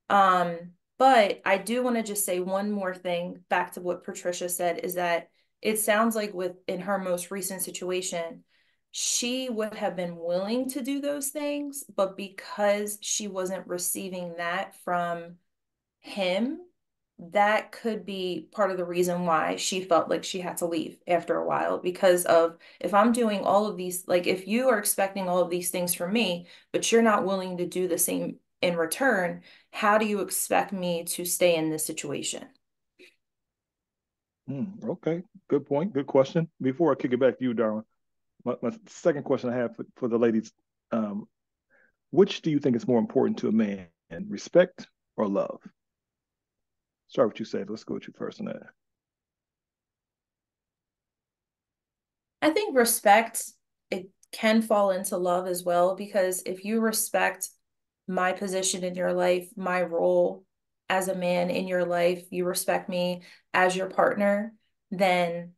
But I do want to just say one more thing back to what Patricia said, is that it sounds like in her most recent situation, she would have been willing to do those things, but because she wasn't receiving that from him, that could be part of the reason why she felt like she had to leave after a while. Because of, if I'm doing all of these, like if you are expecting all of these things from me, but you're not willing to do the same in return, how do you expect me to stay in this situation? Okay, good point, good question. Before I kick it back to you, Darwin, my second question I have for the ladies, um, which do you think is more important to a man, respect or love? Start what you said. Let's go with you first on that. I think respect, it can fall into love as well, because if you respect my position in your life, my role as a man in your life, you respect me as your partner, then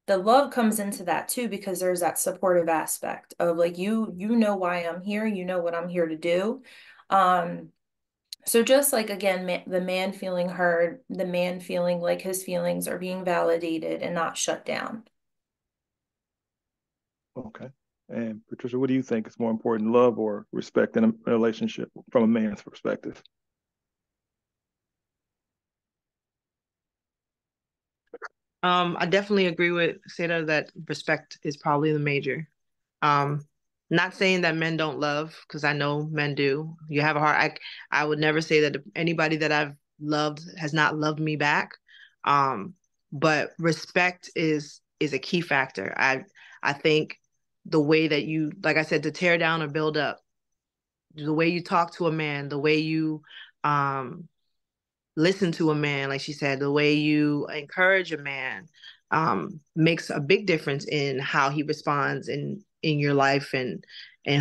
the love comes into that too, because there's that supportive aspect of like you know why I'm here, you know what I'm here to do. Um, so just like again, the man feeling heard, the man feeling like his feelings are being validated and not shut down. Okay. And Patricia, what do you think is more important, love or respect in a relationship from a man's perspective? I definitely agree with Seda that respect is probably the major. Um, Not saying that men don't love, because I know men do. You have a heart. I would never say that anybody that I've loved has not loved me back. Um, but respect is a key factor. I think the way that you, like I said, to tear down or build up, the way you talk to a man, the way you um listen to a man, like she said, the way you encourage a man makes a big difference in how he responds in your life and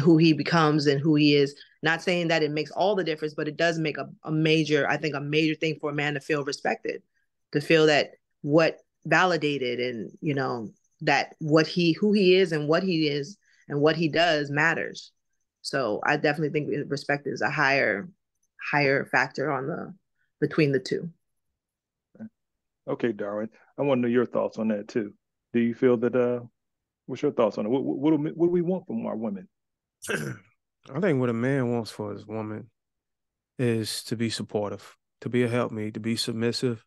who he becomes and who he is. Not saying that it makes all the difference, but it does make a major, I think, a major thing for a man to feel respected, to feel that what validated and that who he is and what he is and what he does matters. So I definitely think respect is a higher factor on the between the two. Okay, Darwin, I want to know your thoughts on that too. Do you feel that what's your thoughts on it? What do we want from our women? I think what a man wants for his woman is to be supportive, to be a helpmeet, to be submissive,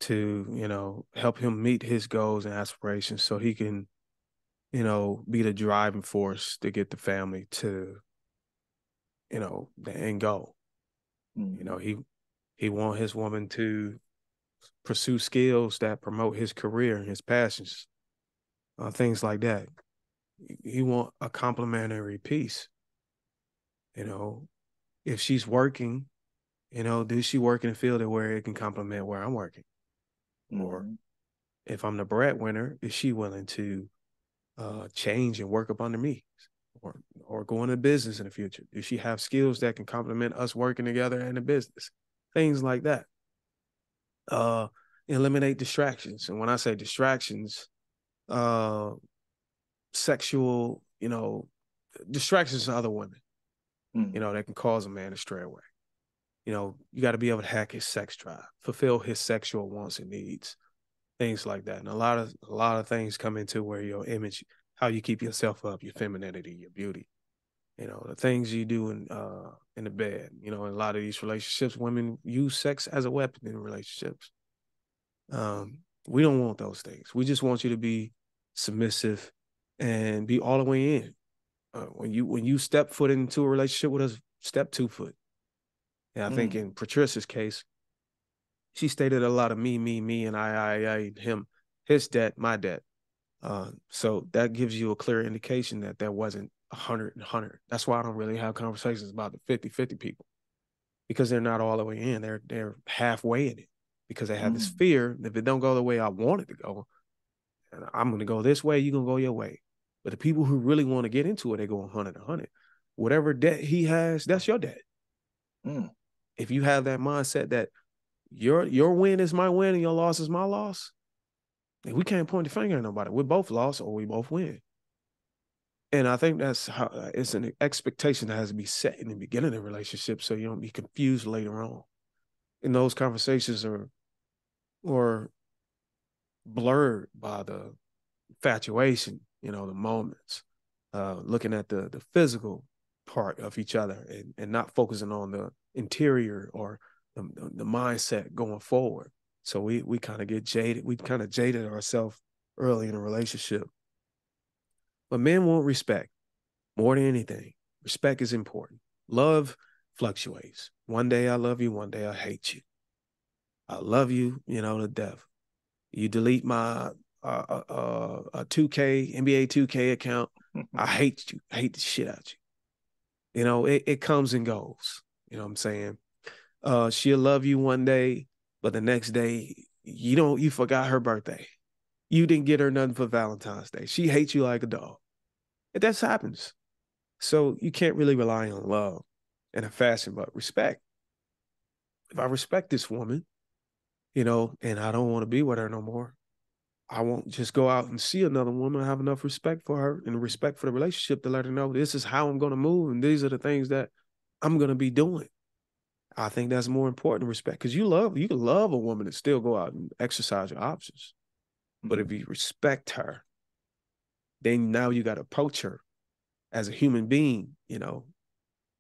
to, help him meet his goals and aspirations so he can, be the driving force to get the family to, the end goal. He want his woman to pursue skills that promote his career and his passions, things like that. He want a complementary piece. If she's working, does she work in a field where it can complement where I'm working? Or if I'm the breadwinner, is she willing to change and work up under me, or go into business in the future? Does she have skills that can complement us working together in the business? Things like that. Eliminate distractions. And when I say distractions, sexual, distractions to other women, that can cause a man to stray away. You got to be able to hack his sex drive, fulfill his sexual wants and needs, things like that. And a lot of things come into where your image, how you keep yourself up, your femininity, your beauty, the things you do in the bed. In a lot of these relationships, women use sex as a weapon in relationships. We don't want those things. We just want you to be submissive and be all the way in. When you step foot into a relationship with us, step 2 foot. And I think in Patricia's case, she stated a lot of me, and I, him, his debt, my debt. So that gives you a clear indication that there wasn't 100 and 100. That's why I don't really have conversations about the 50-50 people, because they're not all the way in. They're halfway in it, because they have this fear that if it don't go the way I want it to go, and I'm going to go this way, you're going to go your way. But the people who really want to get into it, they go 100. Whatever debt he has, that's your debt. If you have that mindset that your win is my win and your loss is my loss, we can't point the finger at nobody. We're both lost or we both win. And I think that's how it's an expectation that has to be set in the beginning of the relationship so you don't be confused later on. And those conversations are blurred by the infatuation, the moments, looking at the physical part of each other and not focusing on the interior or the mindset going forward. So we kind of get jaded. We kind of jaded ourselves early in a relationship. But men want respect more than anything. Respect is important. Love fluctuates. One day I love you, one day I hate you. I love you, to death. You delete my 2K, NBA 2K account. I hate you. I hate the shit out you. It comes and goes. You know what I'm saying? She'll love you one day, but the next day, you forgot her birthday. You didn't get her nothing for Valentine's Day. She hates you like a dog. That happens. So you can't really rely on love in a fashion, but respect. If I respect this woman, and I don't want to be with her no more, I won't just go out and see another woman. I have enough respect for her and respect for the relationship to let her know this is how I'm going to move and these are the things that I'm going to be doing. I think that's more important than respect, because you can love a woman and still go out and exercise your options. But if you respect her, then now you got to approach her as a human being,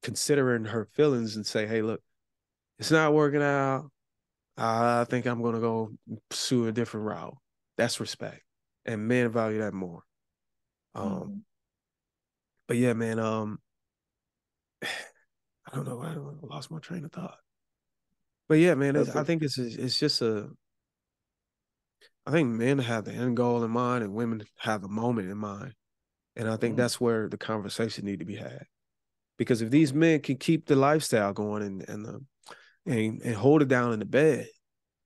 considering her feelings and say, hey, look, it's not working out. I think I'm going to go pursue a different route. That's respect. And men value that more. But yeah, man, I don't know. I lost my train of thought. But yeah, man, I think it's just I think men have the end goal in mind and women have the moment in mind. And I think that's where the conversation need to be had. Because if these men can keep the lifestyle going and hold it down in the bed,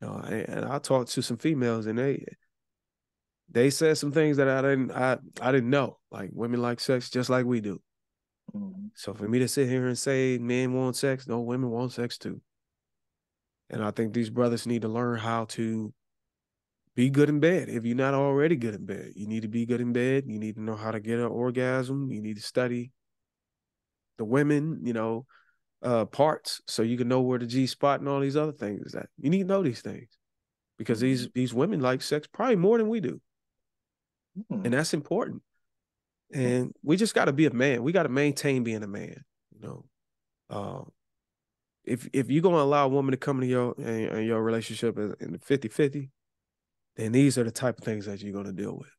and I talked to some females and they said some things that I didn't know. Like, women like sex just like we do. So for me to sit here and say men want sex, no, women want sex too. And I think these brothers need to learn how to be good in bed. If you're not already good in bed, you need to be good in bed. You need to know how to get an orgasm. You need to study the women, parts, so you can know where the G spot and all these other things is at. You need to know these things because these women like sex probably more than we do. And that's important. And we just got to be a man. We got to maintain being a man. If you're going to allow a woman to come into your relationship in the 50-50, then these are the type of things that you're going to deal with.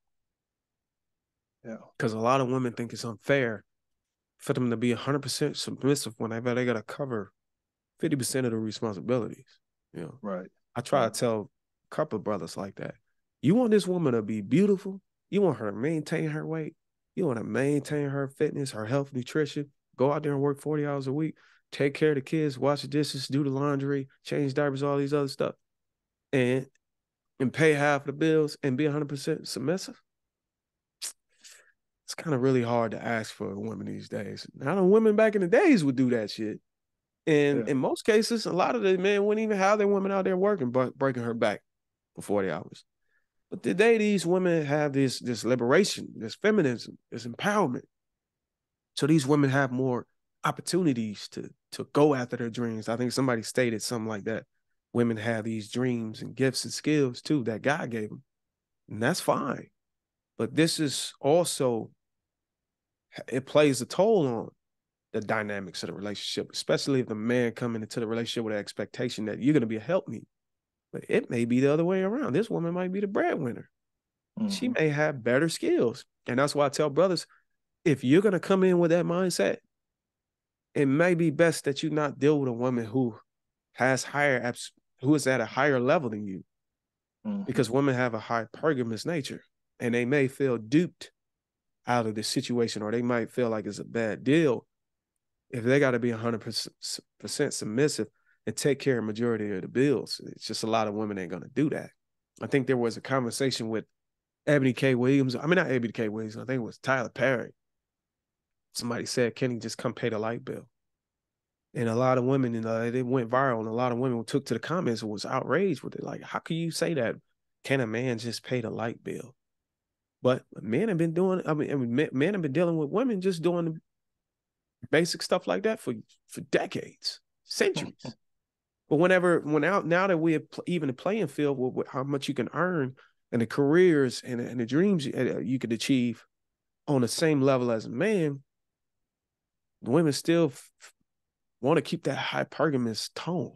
Yeah. Because a lot of women think it's unfair for them to be 100% submissive whenever they got to cover 50% of the responsibilities. Right. I try to tell a couple of brothers like that. You want this woman to be beautiful. You want her to maintain her weight. You want to maintain her fitness, her health, nutrition. Go out there and work 40 hours a week. Take care of the kids, wash the dishes, do the laundry, change diapers, all these other stuff. And pay half the bills and be 100% submissive. It's kind of really hard to ask for a woman these days. Now, the women back in the days would do that shit. And in most cases, a lot of the men wouldn't even have their women out there working, but breaking her back for 40 hours. But today, these women have this liberation, this feminism, this empowerment. So these women have more opportunities to go after their dreams. I think somebody stated something like that. Women have these dreams and gifts and skills too that God gave them. And that's fine. But this is also, it plays a toll on the dynamics of the relationship, especially if the man coming into the relationship with an expectation that you're going to be a helpmeet. But it may be the other way around. This woman might be the breadwinner. She may have better skills. And that's why I tell brothers, if you're going to come in with that mindset, it may be best that you not deal with a woman who has who is at a higher level than you. Because women have a hypergamous nature and they may feel duped out of the situation, or they might feel like it's a bad deal if they got to be 100% submissive and take care of majority of the bills. It's just a lot of women ain't going to do that. I think there was a conversation with Ebony K. Williams. I mean, not Ebony K. Williams. I think it was Tyler Perry. Somebody said, can he just come pay the light bill? And a lot of women, it went viral, and a lot of women took to the comments and was outraged with it. Like, how can you say that? Can a man just pay the light bill? But men have been doing, men have been dealing with women just doing basic stuff like that for decades, centuries. But now that we have even the playing field with how much you can earn and the careers and the dreams you could achieve on the same level as a man, the women still want to keep that hypergamous tone.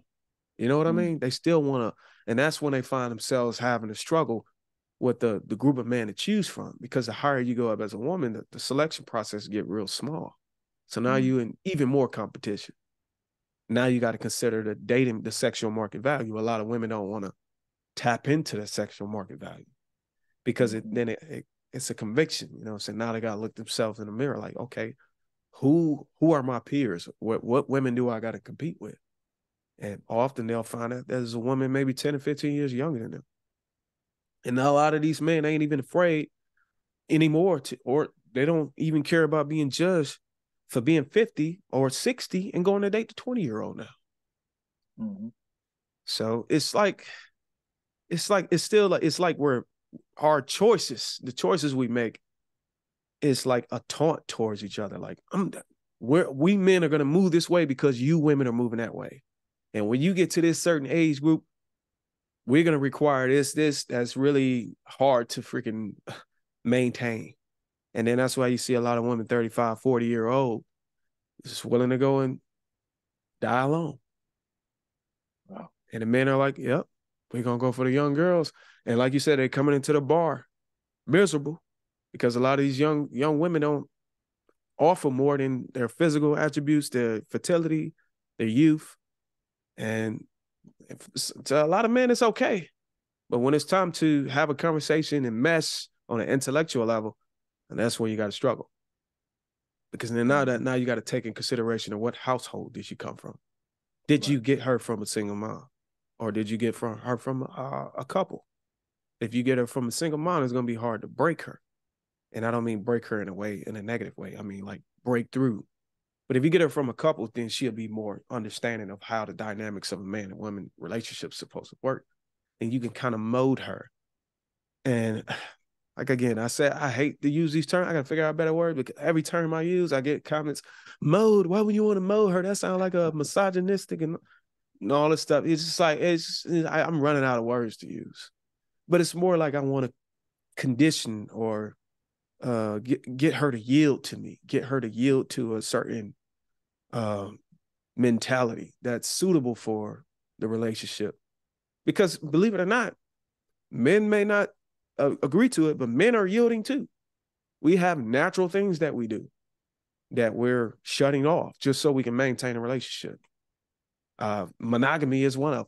You know what I mean? They still want to, and that's when they find themselves having to struggle with the group of men to choose from, because the higher you go up as a woman, the selection process get real small. So now you in even more competition. now you got to consider the sexual market value. A lot of women don't want to tap into the sexual market value because it's a conviction, you know. So now they got to look themselves in the mirror like, okay, who are my peers? What women do I got to compete with? And often they'll find out there's a woman maybe 10 or 15 years younger than them. And a lot of these men ain't even afraid anymore or they don't even care about being judged for being 50 or 60 and going to date the 20-year-old now. Mm-hmm. So it's like we're our choices, the choices we make is like a taunt towards each other. Like we men are going to move this way because you women are moving that way. And when you get to this certain age group, we're going to require this that's really hard to freaking maintain. And then that's why you see a lot of women 35, 40-year-old just willing to go and die alone. Wow. And the men are like, yep, we're going to go for the young girls. And like you said, they're coming into the bar miserable because a lot of these young women don't offer more than their physical attributes, their fertility, their youth. And to a lot of men, it's okay. But when it's time to have a conversation and mesh on an intellectual level, and that's where you got to struggle. Because then now you got to take in consideration of what household did she come from? Did you get her from a single mom? Or did you get her from a couple? If you get her from a single mom, it's going to be hard to break her. And I don't mean break her in a negative way. I mean like break through. But if you get her from a couple, then she'll be more understanding of how the dynamics of a man and woman relationship's supposed to work. And you can kind of mold her. And like, again, I said, I hate to use these terms. I got to figure out a better word because every term I use, I get comments, mold. Why would you want to mold her? That sounds like a misogynistic and all this stuff. It's just like, I'm running out of words to use. But it's more like I want to condition or get her to yield to me, get her to yield to a certain mentality that's suitable for the relationship. Because believe it or not, men may not agree to it, but men are yielding too. We have natural things that we do that we're shutting off just so we can maintain a relationship. Monogamy is one of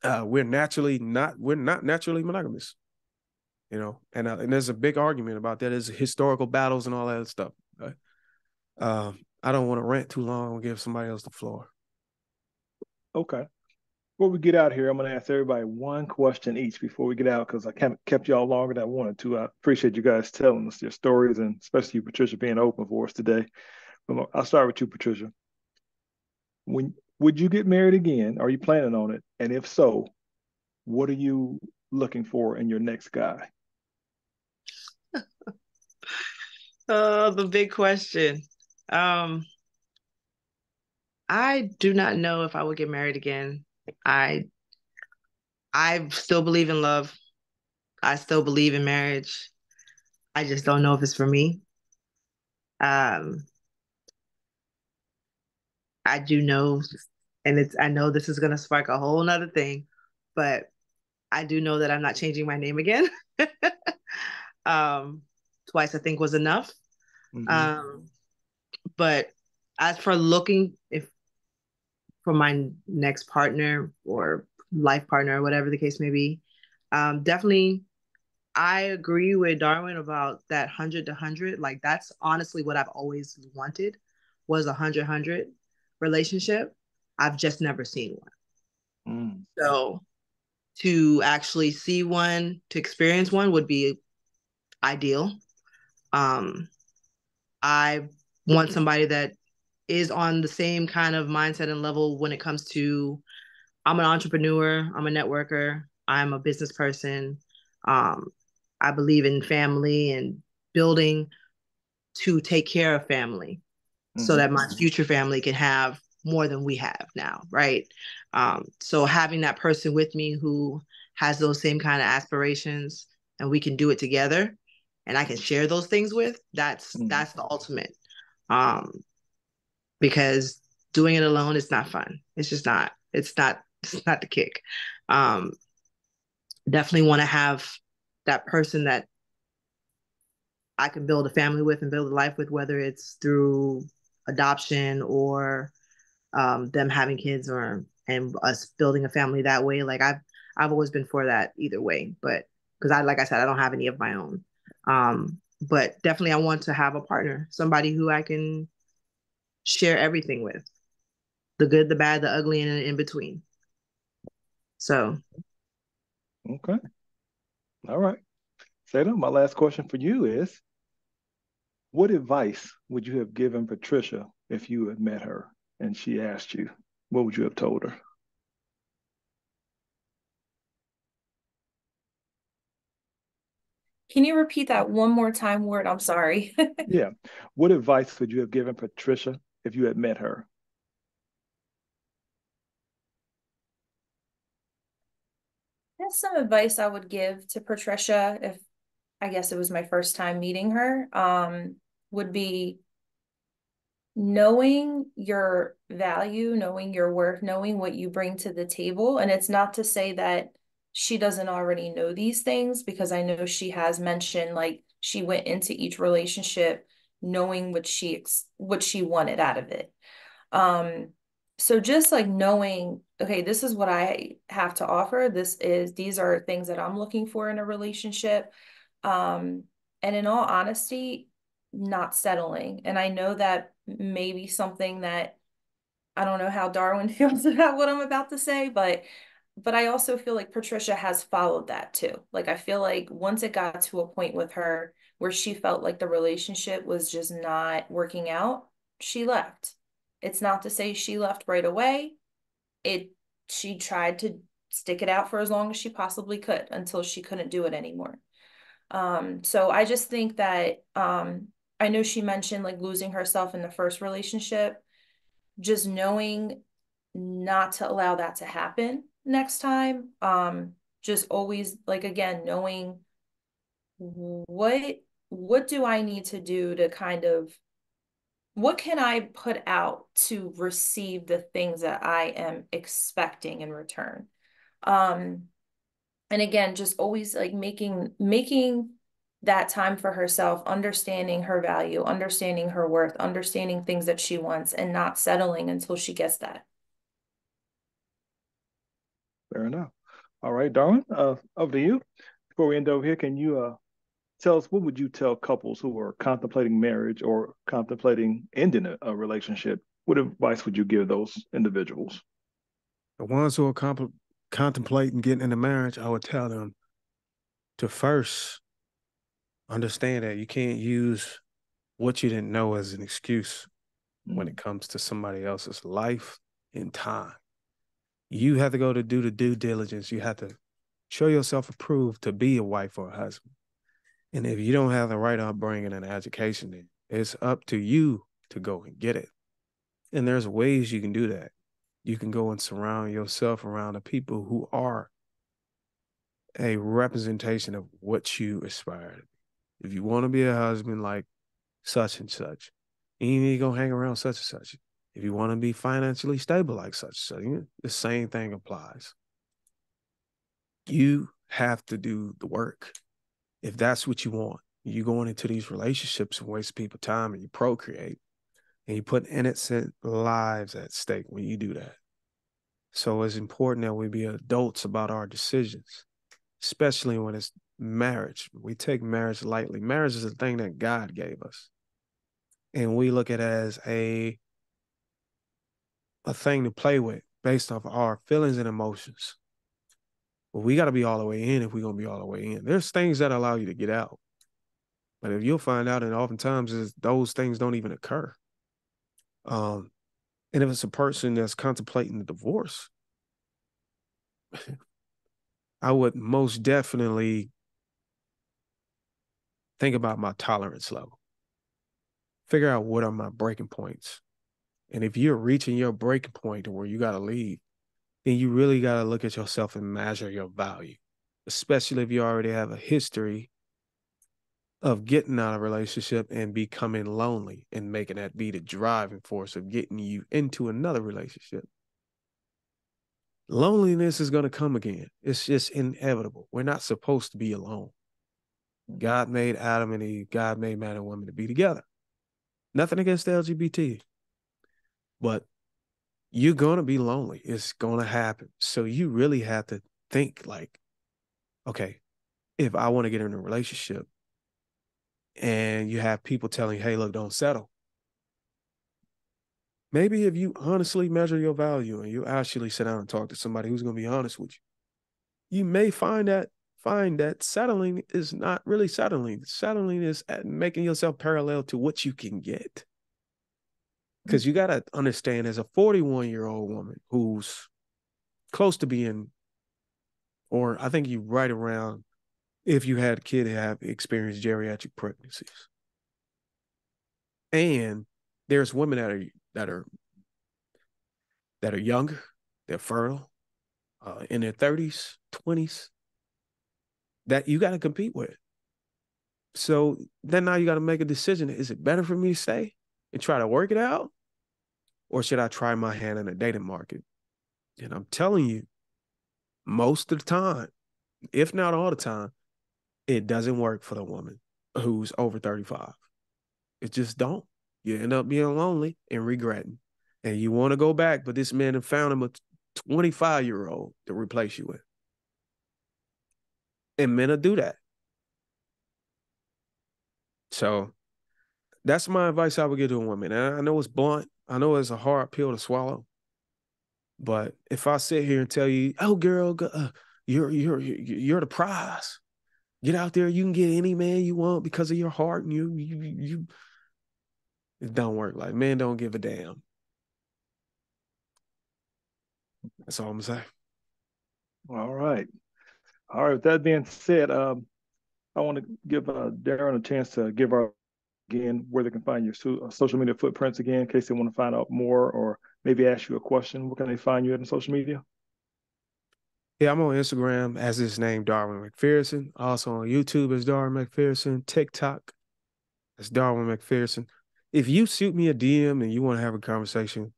them. We're not naturally monogamous, you know, and there's a big argument about that. There's historical battles and all that stuff. Right? I don't want to rant too long. I'll give somebody else the floor. Okay. Before we get out here, I'm going to ask everybody one question each before we get out because I kept y'all longer than I wanted to. I appreciate you guys telling us your stories and especially you, Patricia, being open for us today. I'll start with you, Patricia. Would you get married again? Are you planning on it? And if so, what are you looking for in your next guy? Oh, the big question. I do not know if I would get married again. I still believe in love. I still believe in marriage. I just don't know if it's for me. I do know, and I know this is gonna spark a whole nother thing, but I do know that I'm not changing my name again. Twice I think was enough. Mm-hmm. But as for looking for my next partner or life partner, or whatever the case may be, definitely I agree with Darwin about that 100 to 100. Like that's honestly what I've always wanted was a 100-100 relationship. I've just never seen one. So to actually see one, to experience one would be ideal. I want somebody that is on the same kind of mindset and level when it comes to, I'm an entrepreneur, I'm a networker, I'm a business person. I believe in family and building to take care of family so that my future family can have more than we have now, right? So having that person with me who has those same kind of aspirations and we can do it together and I can share those things with, that's the ultimate. Because doing it alone is not fun. It's just not, it's not the kick. Definitely want to have that person that I can build a family with and build a life with, whether it's through adoption or them having kids and us building a family that way. Like I've always been for that either way, but because like I said, I don't have any of my own. But definitely I want to have a partner, somebody who I can share everything with, the good, the bad, the ugly, and in between. So. Okay. All right. Seda, my last question for you is, what advice would you have given Patricia if you had met her and she asked you? What would you have told her? Can you repeat that one more time, Ward? I'm sorry. Yeah. What advice would you have given Patricia if you had met her? That's some advice I would give to Patricia if I guess it was my first time meeting her, would be knowing your value, knowing your worth, knowing what you bring to the table. And it's not to say that she doesn't already know these things, because I know she has mentioned like she went into each relationship knowing what she wanted out of it. Um, so just like knowing, okay, this is what I have to offer. These are things that I'm looking for in a relationship. Um, and in all honesty, not settling. And I know that may be something that I don't know how Darwin feels about what I'm about to say, but I also feel like Patricia has followed that too. Like I feel like once it got to a point with her where she felt like the relationship was just not working out, she left. It's not to say she left right away. It She tried to stick it out for as long as she possibly could until she couldn't do it anymore. So I just think that I know she mentioned like losing herself in the first relationship, just knowing not to allow that to happen next time. Just always like again, knowing what what do I need to do to kind of what can I put out to receive the things that I am expecting in return. Um, and again, just always like making that time for herself, understanding her value, understanding her worth, understanding things that she wants, and not settling until she gets that. Fair enough. All right, Darwin, over to you. Before we end over here, can you tell us, what would you tell couples who are contemplating marriage or contemplating ending a relationship? What advice would you give those individuals? The ones who are contemplating getting into marriage, I would tell them to first understand that you can't use what you didn't know as an excuse when it comes to somebody else's life and time. You have to go to do the due diligence. You have to show yourself approved to be a wife or a husband. And if you don't have the right upbringing and education, then it's up to you to go and get it. And there's ways you can do that. You can go and surround yourself around the people who are a representation of what you aspire to be. If you want to be a husband like such and such, you need to go hang around such and such. If you want to be financially stable like such and such, the same thing applies. You have to do the work. If that's what you want, you going into these relationships and waste people's time and you procreate and you put innocent lives at stake when you do that. So it's important that we be adults about our decisions, especially when it's marriage. We take marriage lightly. Marriage is a thing that God gave us. And we look at it as a thing to play with based off our feelings and emotions. But we got to be all the way in if we're going to be all the way in. There's things that allow you to get out. But if you'll find out, and oftentimes is those things don't even occur. And if it's a person that's contemplating the divorce, I would most definitely think about my tolerance level. Figure out what are my breaking points. And if you're reaching your breaking point to where you got to leave, then you really got to look at yourself and measure your value, especially if you already have a history of getting out of a relationship and becoming lonely and making that be the driving force of getting you into another relationship. Loneliness is going to come again. It's just inevitable. We're not supposed to be alone. God made Adam and Eve, God made man and woman to be together. Nothing against the LGBT. But you're gonna be lonely. It's gonna happen. So you really have to think like, okay, if I want to get in a relationship and you have people telling you, hey, look, don't settle. Maybe if you honestly measure your value and you actually sit down and talk to somebody who's gonna be honest with you may find that settling is not really settling. Settling is making yourself parallel to what you can get. Because you got to understand, as a 41-year-old woman who's close to being, or I think you right around, if you had a kid, have experienced geriatric pregnancies. And there's women that are younger, they're fertile, in their 30s, 20s, that you got to compete with. So then now you got to make a decision. Is it better for me to stay and try to work it out? Or should I try my hand in the dating market? And I'm telling you, most of the time, if not all the time, it doesn't work for the woman who's over 35. It just don't. You end up being lonely and regretting. And you want to go back, but this man have found him a 25-year-old to replace you with. And men will do that. So that's my advice I would give to a woman. And I know it's blunt. I know it's a hard pill to swallow. But if I sit here and tell you, oh, girl, you're the prize. Get out there, you can get any man you want because of your heart, and you it don't work. Like, men don't give a damn. That's all I'm gonna say. All right. All right. With that being said, I want to give Darren a chance to give our again where they can find your social media footprints again, in case they want to find out more or maybe ask you a question. Where can they find you at on social media? Yeah, I'm on Instagram as his name, Darwin McPherson. Also on YouTube as Darwin McPherson. TikTok as Darwin McPherson. If you shoot me a DM and you want to have a conversation,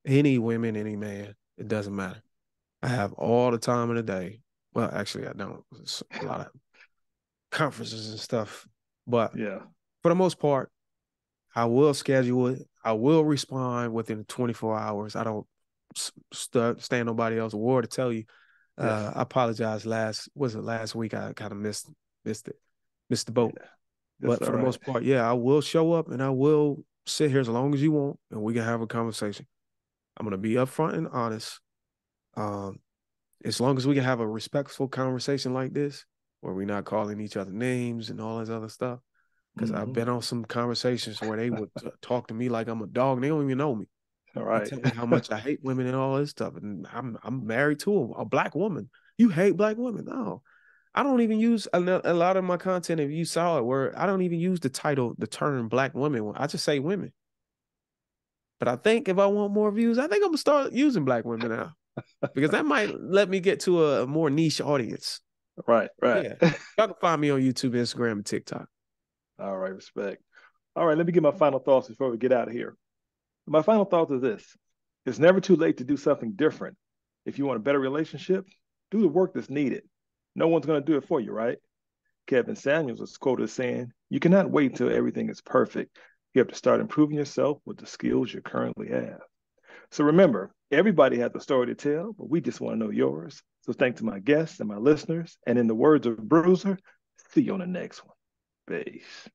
any women, any man, it doesn't matter. I have all the time in the day. Well, actually, I don't. It's a lot of conferences and stuff. But yeah, for the most part, I will schedule it. I will respond within 24 hours. I don't stand nobody else's word to tell you. yes. I apologize. Last week? I kind of missed the boat. Yeah. But for the most part, yeah, I will show up and I will sit here as long as you want, and we can have a conversation. I'm gonna be upfront and honest. As long as we can have a respectful conversation like this, where we're not calling each other names and all this other stuff. Because I've been on some conversations where they would talk to me like I'm a dog, and they don't even know me. All right. Tell me how much I hate women and all this stuff. And I'm married to a black woman. You hate black women? No. I don't even use a lot of my content. If you saw it, where I don't even use the term black women. I just say women. But I think if I want more views, I think I'm gonna start using black women now, because that might let me get to a more niche audience. Right. Yeah. Y'all can find me on YouTube, Instagram, and TikTok. All right, respect. All right, let me get my final thoughts before we get out of here. My final thought is this: it's never too late to do something different. If you want a better relationship, do the work that's needed. No one's going to do it for you, right? Kevin Samuels was quoted as saying, "You cannot wait until everything is perfect. You have to start improving yourself with the skills you currently have." So remember, everybody has a story to tell, but we just want to know yours. So thanks to my guests and my listeners. And in the words of Bruiser, see you on the next one. Peace.